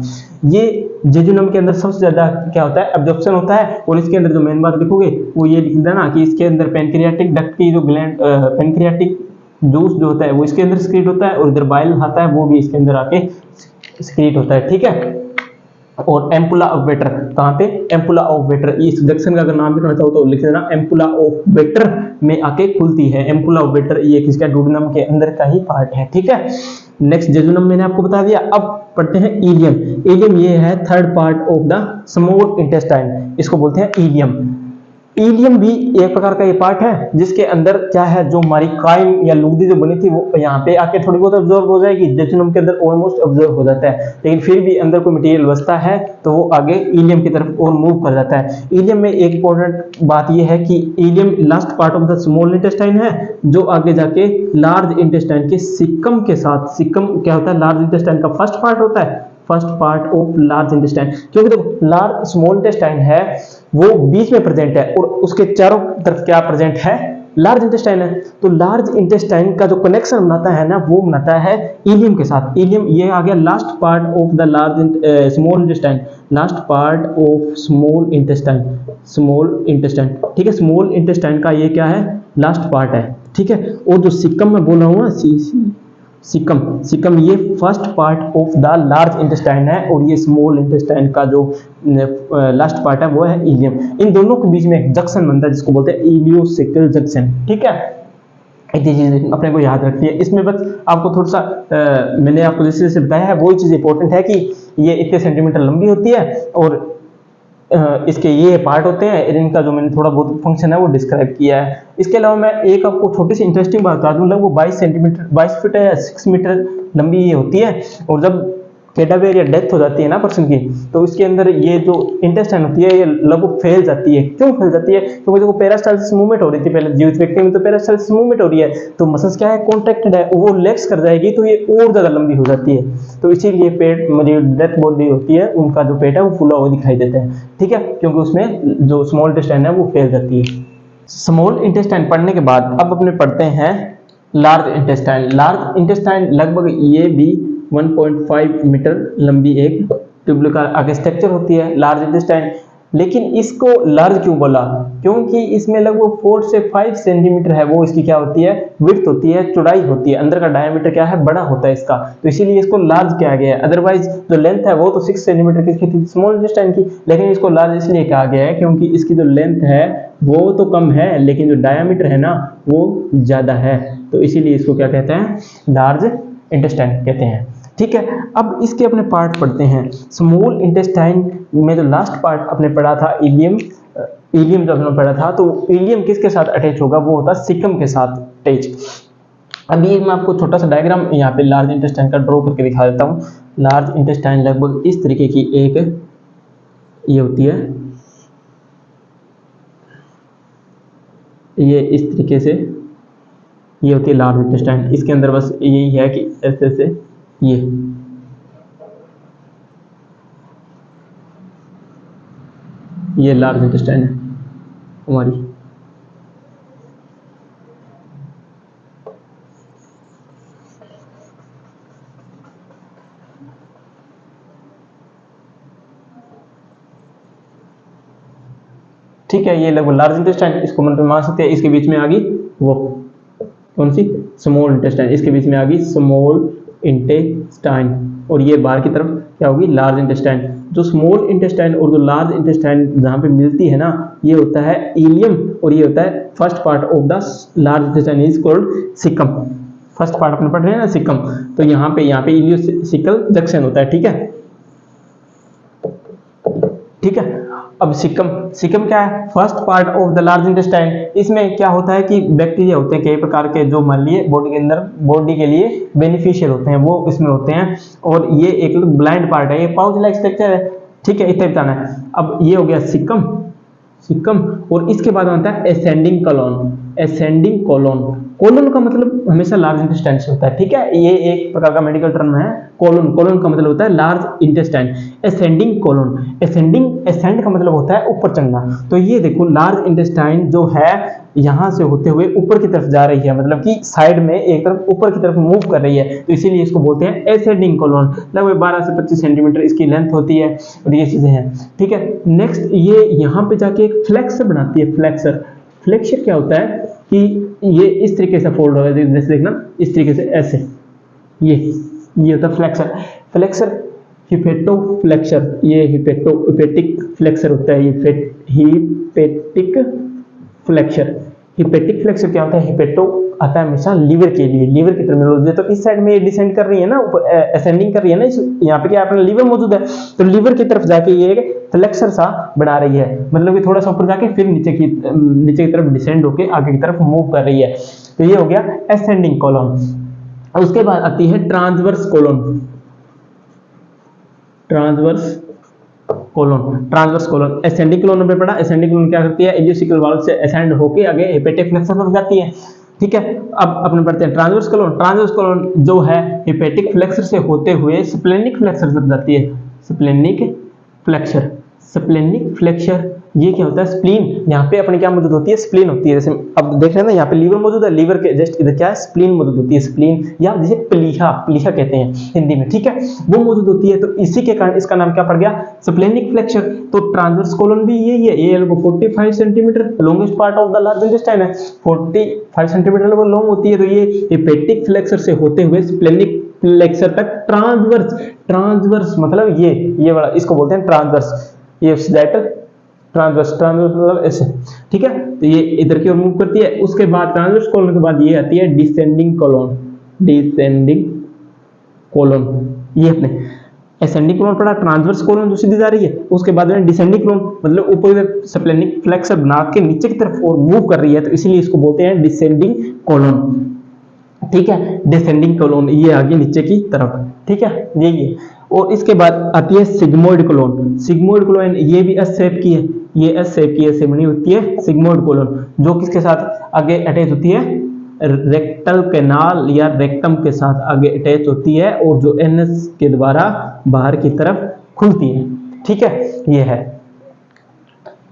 ये जेजुनम के अंदर सबसे ज्यादा क्या होता है, एब्जॉर्प्शन होता है, और इसके अंदर जो मेन बात लिखोगे वो ये लिख देना कि इसके अंदर पेनक्रियाटिक डक्ट की जो ग्लैंड, पेनक्रियाटिक जूस जो होता है वो इसके अंदर सिक्रेट होता है, और इधर बाइल आता है वो भी इसके अंदर आके सिक्रेट होता है, ठीक है। और एम्पुला ऑफ वेटर, कहाँ पे, एम्पुला ऑफ वेटर, इस जंक्शन का अगर नाम लिखना चाहो तो लिख देना, एम्पुला ऑफ वेटर में आके खुलती है। एम्पुला ऑफ वेटर ये किसका, ड्यूडेनम के अंदर का ही पार्ट है, ठीक है। नेक्स्ट जेजुनम मैंने आपको बता दिया। अब पढ़ते हैं इलियम। इलियम ये है third part of the small intestine, इसको बोलते हैं इलियम। इलियम भी एक प्रकार का ये पार्ट है, जिसके अंदर क्या है, जो हमारी काइम या लुगदी जो बनी थी वो यहाँ पे आके थोड़ी बहुत ऑब्जर्व हो जाएगी, जेजुनम के अंदर ऑलमोस्ट ऑब्जर्व हो जाता है, लेकिन फिर भी अंदर कोई मटेरियल बचता है तो वो आगे इलियम की तरफ और मूव कर जाता है। इलियम में एक इंपॉर्टेंट बात ये है कि ileum last part of the small intestine है, जो आगे जाके लार्ज इंटेस्टाइन के सिक्कम के साथ, सिक्कम क्या होता है, लार्ज इंटेस्टाइन का फर्स्ट पार्ट होता है, first part of large intestine, क्योंकि देखो लार्ज स्मॉल इंटेस्टाइन है वो बीच में प्रेजेंट है और उसके चारों तरफ क्या प्रेजेंट है, लार्ज इंटेस्टाइन है। तो लार्ज इंटेस्टाइन का जो कनेक्शन बनाता है ना, वो बनाता है इलियम के साथ। इलियम ये आ गया last part of the large small intestine, last part of small intestine, small intestine, ठीक है। स्मॉल इंटेस्टाइन का ये क्या है, लास्ट पार्ट है, ठीक है। और जो सिक्कम में बोल रहा हूँ ना, सिक्कम ये first part of the large intestine है, और ये स्मॉल इंटेस्टाइन का जो लास्ट पार्ट है वो है इलियम। इन दोनों के बीच में एक जंक्शन बनता है जिसको बोलते हैं इलियोसिकल जंक्शन, ठीक है। इतनी चीज अपने को याद रखती है। इसमें बस आपको थोड़ा सा मैंने आपको जैसे बताया है वही चीज इंपॉर्टेंट है कि ये इतने सेंटीमीटर लंबी होती है, और इसके ये पार्ट होते हैं, इनका जो मैंने थोड़ा बहुत फंक्शन है वो डिस्क्राइब किया है। इसके अलावा मैं एक आपको छोटी सी इंटरेस्टिंग बात बता दूं, लगभग 22 फीट या 6 मीटर लंबी ये होती है, और जब कैडावर या डेथ हो जाती है ना पर्सन की, तो इसके अंदर ये जो इंटेस्टाइन होती है ये लगभग फैल जाती है। क्यों फैल जाती है, क्योंकि देखो पेरिस्टाल्सिस मूवमेंट हो रही थी पहले जीवित व्यक्ति में, तो पेरिस्टाल्सिस मूवमेंट हो रही है, तो मसल्स क्या है, कॉन्ट्रैक्टेड है, वो रिलैक्स कर जाएगी तो ये और ज्यादा लंबी हो जाती है। तो इसीलिए पेट मतलब डेथ बॉडी होती है उनका जो पेट है वो फूला हुआ दिखाई देता है, ठीक है, क्योंकि उसमें जो स्मॉल इंटेस्टाइन है वो फैल जाती है। स्मॉल इंटेस्टाइन पढ़ने के बाद अब अपने पढ़ते हैं लार्ज इंटेस्टाइन लगभग ये भी 1.5 मीटर लंबी एक ट्यूबुलर आगे स्ट्रक्चर होती है लार्ज इंटेस्टाइन। लेकिन इसको लार्ज क्यों बोला, क्योंकि इसमें लगभग 4 से 5 सेंटीमीटर है वो इसकी क्या होती है, विड्थ होती है, चौड़ाई होती है, अंदर का डायमीटर क्या है, बड़ा होता है इसका, तो इसीलिए इसको लार्ज किया गया है। अदरवाइज जो लेंथ है वो तो 6 सेंटीमीटर की थी स्मॉल इंटेस्टाइन की, लेकिन इसको लार्ज इसलिए कहा गया है क्योंकि इसकी जो लेंथ है वो तो कम है लेकिन जो डायमीटर है ना वो ज्यादा है, तो इसीलिए इसको क्या कहते हैं, लार्ज इंटेस्टाइन कहते हैं। ठीक है, अब इसके अपने पार्ट पढ़ते हैं। स्मॉल इंटेस्टाइन में जो लास्ट पार्ट अपने पढ़ा था इलियम, इलियम जब हमने पढ़ा था तो इलियम किसके साथ अटैच होगा, वो होता सीकम के साथ अटैच। अब ये मैं आपको छोटा सा डायग्राम यहाँ पे लार्ज इंटेस्टाइन का ड्रॉ करके दिखा देता हूँ। लार्ज इंटेस्टाइन लगभग इस तरीके की एक ये होती है, ये इस तरीके से ये होती है लार्ज इंटेस्टाइन। इसके अंदर बस यही है कि ऐसे ऐसे ये लार्ज इंटेस्टाइन है हमारी। ठीक है, ये लगभग लार्ज इंटेस्टाइन, इसको मतलब मान सकते हैं इसके बीच में आ गई वो कौन सी, स्मॉल इंटेस्टाइन, इसके बीच में आ गई स्मॉल इंटेस्टाइन, और ये बाहर की तरफ क्या होगी, लार्ज इंटेस्टाइन। जो स्मॉल इंटेस्टाइन और जो लार्ज इंटेस्टाइन जहां पे मिलती है ना, ये होता है इलियम और ये होता है first part of the large intestine is called caecum. First part अपने पढ़ रहे हैं ना सीकम, तो यहाँ पे इलियोसिकल जंक्शन होता है। ठीक है, ठीक है। अब सीकम क्या है, first part of the large intestine. इसमें क्या होता है कि बैक्टीरिया होते हैं कई प्रकार के जो मान लिए बॉडी के अंदर बॉडी के लिए बेनिफिशियल होते हैं, वो इसमें होते हैं, और ये एक ब्लाइंड पार्ट है, ये पाउच लाइक स्ट्रक्चर है। ठीक है, इतना बताना है। अब ये हो गया सीकम, और इसके बाद आता है एसेंडिंग कोलोन। कोलोन का मतलब हमेशा लार्ज इंटेस्टाइन से होता है। ठीक है, ये एक प्रकार का मेडिकल टर्म है। कोलोन का मतलब होता है large intestine. Ascending colon, ascend का मतलब होता है ऊपर चढ़ना। तो ये देखो लार्ज इंटेस्टाइन जो है यहां से होते हुए ऊपर की तरफ जा रही है, मतलब कि साइड में एक तरफ ऊपर की तरफ मूव कर रही है, तो इसीलिए इसको बोलते हैं एसेंडिंग कोलोन। लगभग 12 से 25 सेंटीमीटर इसकी लेंथ होती है, और ये चीजें हैं। ठीक है, नेक्स्ट ये यहाँ पे जाके एक फ्लेक्सर बनाती है। फ्लेक्सर क्या होता है कि ये इस तरीके से फोल्ड होगा, जैसे देखना इस तरीके से, ऐसे ये होता है फ्लेक्सर। हिपेटोफ्लेक्सर, ये हिपेटिक फ्लेक्सर होता है, ये हिपेटिक फ्लेक्सर क्या होता है, हिपेटो आता है हमेशा लीवर के लिए, लीवर की टर्मिनोलॉजी है। तो इस साइड में ये डिसेंड कर रही है ना, ऊपर असेंडिंग कर रही है ना, यहाँ पे क्या अपना लीवर मौजूद है, तो लीवर की तरफ जाके ये एक फ्लेक्सर सा बना रही है, मतलब कि थोड़ा सा ऊपर जाके फिर नीचे की तरफ डिसेंड होके आगे की तरफ मूव कर रही है। तो ये हो गया असेंडिंग कोलोन। उसके बाद आती है ट्रांसवर्स कोलोन। असेंडिंग कोलोन पे पड़ा। असेंडिंग कोलोन क्या करती है, इलियोसिकल वाल्व से असेंड होके आगे हेपेटिक फ्लेक्सर पर जाती है। ठीक है, अब अपने पढ़ते हैं ट्रांसवर्स कोलोन जो है हेपेटिक फ्लेक्सर से होते हुए स्प्लेनिक फ्लेक्सर तक जाती है। स्प्लेनिक फ्लेक्सर ये क्या होता है, स्प्लीन। यहाँ पे अपने क्या मौजूद होती है, स्प्लीन होती है। जैसे अब देख रहे हैं ना, यहाँ पे लीवर मौजूद है, लीवर के जस्ट इधर क्या है, स्प्लीन मौजूद होती है। स्प्लीन या जिसे प्लीहा कहते हैं हिंदी में। ठीक है, वो मौजूद होती है, तो इसी के कारण इसका नाम क्या पड़ गया, स्प्लेनिक फ्लेक्सर। तो ट्रांसवर्स कोलोन भी यही है, ये 45 centimetre longest part of the large intestine है, 45 सेंटीमीटर लॉन्ग होती है। तो ये हेपेटिक फ्लेक्सर से होते हुए स्प्लेनिक फ्लेक्सर तक ट्रांसवर्स मतलब ये वाला, इसको बोलते हैं ट्रांसवर्स। ये ट्रांसवर्स मतलब ऐसे। ठीक है, तो ये इधर की ओर मूव करती है। उसके बाद ट्रांसवर्स कोलोन के बाद ये आती है डिसेंडिंग कोलोन। ये अपने असेंडिंग कोलोन पड़ा, ट्रांसवर्स कोलोन जो सीधी जा रही है, उसके बाद में डिसेंडिंग कोलोन मतलब ऊपर स्प्लेनिक फ्लेक्सर बना के नीचे की तरफ और मूव कर रही है, तो इसीलिए इसको बोलते हैं डिसेंडिंग कोलोन। ठीक है, डिसेंडिंग कोलोन ये आगे नीचे की तरफ। ठीक है, ये और इसके बाद आती है सिग्मोइड कोलोन। ये भी एस शेप की है, ये एस शेप की ऐसे बनी होती है सिग्मोइड कोलोन, जो किसके साथ आगे अटैच होती है, रेक्टल कैनाल या रेक्टम के साथ आगे अटैच होती है, और जो एनएस के द्वारा बाहर की तरफ खुलती है। ठीक है, ये है।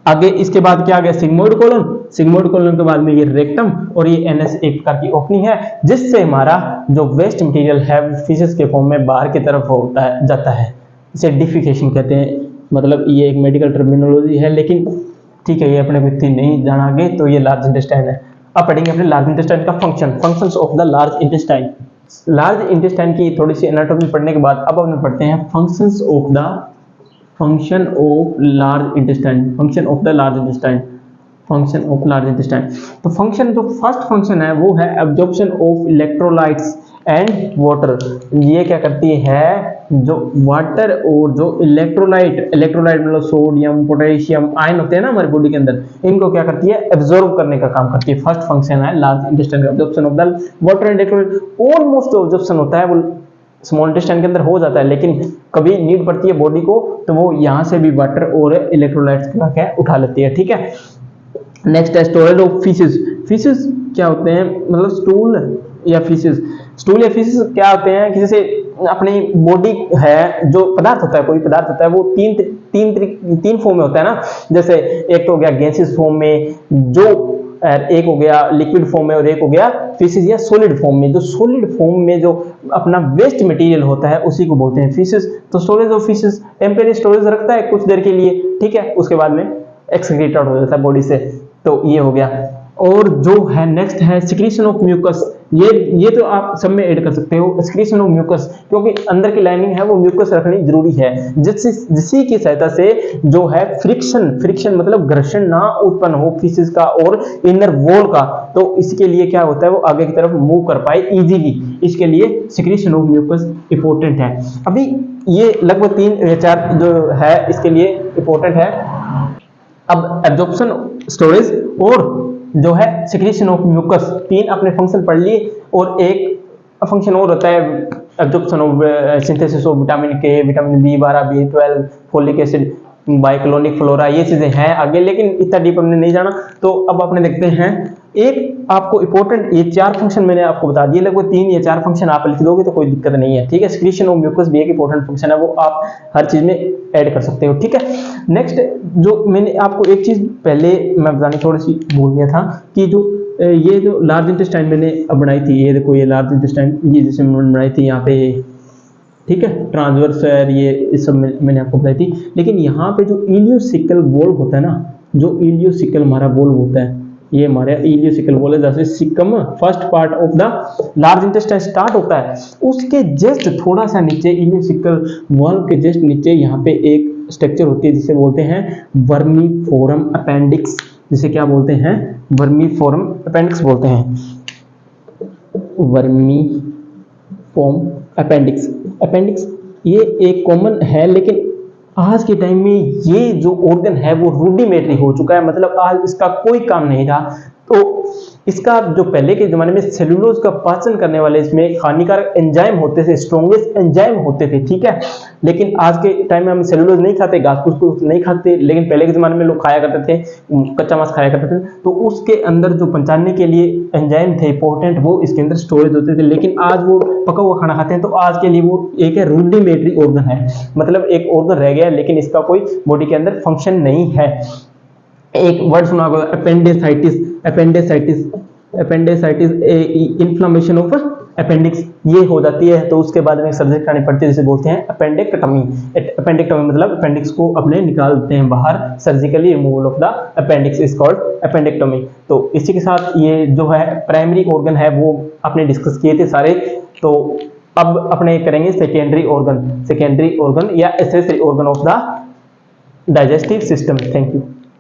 आगे इसके बाद क्या आ गया, सिग्मोइड कोलन। सिग्मोइड कोलन के बाद में ये रेक्टम, और ये एनएस एक प्रकार की ओपनिंग है जिससे हमारा जो वेस्ट मटेरियल है फीसेस के फॉर्म में बाहर की तरफ होता है जाता है। इसे डिफिकेशन कहते हैं। मतलब ये एक मेडिकल टर्मिनोलॉजी है, लेकिन ठीक है, ये अपने को इतनी नहीं जानागे। तो ये लार्ज इंटेस्टाइन है। अब पढ़ेंगे अपने लार्ज इंटेस्टाइन का functions of the large intestine. Large intestine की थोड़ी सी एनाटॉमी पढ़ने के बाद अब हम पढ़ते हैं functions of the function of large intestine. Function of the large intestine, function of large intestine. तो फंक्शन, जो फर्स्ट फंक्शन है वो है absorption of electrolytes and water. ये क्या करती है, जो वाटर और जो इलेक्ट्रोलाइट मतलब सोडियम, पोटेशियम, आयन होते हैं ना हमारी बॉडी के अंदर, इनको क्या करती है, एब्जॉर्ब करने का काम करती है। फर्स्ट फंक्शन है लार्ज इंटेस्टाइन का, absorption of the water and electrolyte. Almost absorption होता है वो स्मॉल इंटेस्टाइन के अंदर हो जाता है, लेकिन कभी नीड पड़ती है बॉडी को तो वो यहाँ से भी वाटर और इलेक्ट्रोलाइट्स का क्या उठा लेती है। ठीक है, नेक्स्ट है स्टोरेज ऑफ फीसेस। फीसेस क्या होते हैं, मतलब स्टूल या फीसेस। स्टूल या फीसेस क्या होते हैं कि जैसे अपनी बॉडी है, जो पदार्थ होता है, कोई पदार्थ होता है वो तीन फॉर्म में होता है ना। जैसे एक तो हो गया गैसेस फॉर्म में, जो एक हो गया लिक्विड फॉर्म में, और एक हो गया फीसेस या सॉलिड फॉर्म में। जो सॉलिड फॉर्म में जो अपना वेस्ट मटेरियल होता है उसी को बोलते हैं फीसेस। तो storage of faeces temporary storage रखता है कुछ देर के लिए, ठीक है, उसके बाद में एक्सक्रीट आउट हो जाता है बॉडी से। तो ये हो गया। और जो है नेक्स्ट है सिक्रीशन ऑफ म्यूकस। ये तो आप सब में ऐड कर सकते हो, सिक्रीशन ऑफ म्यूकस, क्योंकि अंदर की लाइनिंग है वो म्यूकस रखनी जरूरी है, जिसकी की सहायता से जो है फ्रिक्शन मतलब घर्षण ना उत्पन्न हो फीसेस का और इनर वॉल का। तो इसके लिए क्या होता है, वो आगे की तरफ मूव कर पाए इजीली। इसके लिए सिक्रीशन ऑफ म्यूकस इंपॉर्टेंट है। अभी ये लगभग 3 या 4 जो है इसके लिए इंपॉर्टेंट है। अब एब्जॉर्प्शन, स्टोरेज और जो है सिक्रीशन ऑफ म्यूकस, 3 अपने फंक्शन पढ़ लिए। और एक फंक्शन और होता है absorption of synthesis of vitamin K, vitamin B12, B12, folic acid, बाइक्लोनिक फ्लोरा, ये चीजें हैं आगे, लेकिन इतना डीप हमने नहीं जाना। तो अब अपने देखते हैं एक आपको इंपॉर्टेंट, ये 4 फंक्शन मैंने आपको बता दिए, लगभग 3 या 4 फंक्शन आप लिख दोगे तो कोई दिक्कत नहीं है। ठीक है, सिक्रीशन ऑफ म्यूकस भी एक इंपॉर्टेंट फंक्शन है, वो आप हर चीज में ऐड कर सकते हो। ठीक है, नेक्स्ट जो मैंने आपको एक चीज पहले मैं बतानी थोड़ी सी भूल गया था कि जो ये जो लार्ज इंटेस्टाइन मैंने बनाई थी, ये देखो ये लार्ज इंटेस्टाइन, ये जैसे मैंने बनाई थी यहाँ पे, ठीक है, ट्रांसवर्स ये इस सब मैंने आपको बताई थी। लेकिन यहाँ पे जो इलियोसिकल वॉल्व होता है ना, जो इलियोसिकल हमारा वॉल्व होता है, ये हमारे इलियोसिकल वॉल्व है, जैसे caecum first part of the large intestine start होता है, उसके जस्ट थोड़ा सा नीचे इलियोसिकल वॉल्व के जस्ट नीचे यहाँ पे एक स्ट्रक्चर होती है जिसे बोलते हैं वर्मीफोरम अपेंडिक्स। जिसे क्या बोलते हैं, वर्मीफोरम अपेंडिक्स बोलते हैं, वर्मीफोरम अपेंडिक्स। अपेंडिक्स ये एक कॉमन है, लेकिन आज के टाइम में ये जो ऑर्गन है वो रूडिमेंटरी हो चुका है, मतलब आज इसका कोई काम नहीं रहा। तो इसका जो पहले के जमाने में सेलुलोज का पाचन करने वाले इसमें हानिकारक एंजाइम होते थे, स्ट्रॉन्गेस्ट एंजाइम होते थे, ठीक है। लेकिन आज के टाइम में हम सेलुलोज नहीं खाते, घास फूस नहीं खाते, लेकिन पहले के जमाने में लोग खाया करते थे, कच्चा मांस खाया करते थे। तो उसके अंदर जो पचाने के लिए एंजाइम थे इंपॉर्टेंट, वो इसके अंदर स्टोरेज होते थे। लेकिन आज वो पका हुआ खाना खाते हैं, तो आज के लिए वो एक रूडिमेंटरी ऑर्गन है, मतलब एक ऑर्गन रह गया, लेकिन इसका कोई बॉडी के अंदर फंक्शन नहीं है। एक वर्ड सुना होगा appendicitis, appendicitis, appendicitis inflammation of appendix, ये हो जाती है। तो उसके बाद में सर्जरी करानी पड़ती है, जिसे बोलते हैं अपेंडेक्टमी। अपेंडेक्टमी मतलब अपेंडिक्स को अपने निकाल देते हैं बाहर, surgically removal of the appendix is called appendectomy. तो इसी के साथ ये जो है प्राइमरी ऑर्गन है वो आपने डिस्कस किए थे सारे। तो अब अपने करेंगे सेकेंडरी ऑर्गन, सेकेंडरी ऑर्गन या accessory organ of the digestive system. Thank you.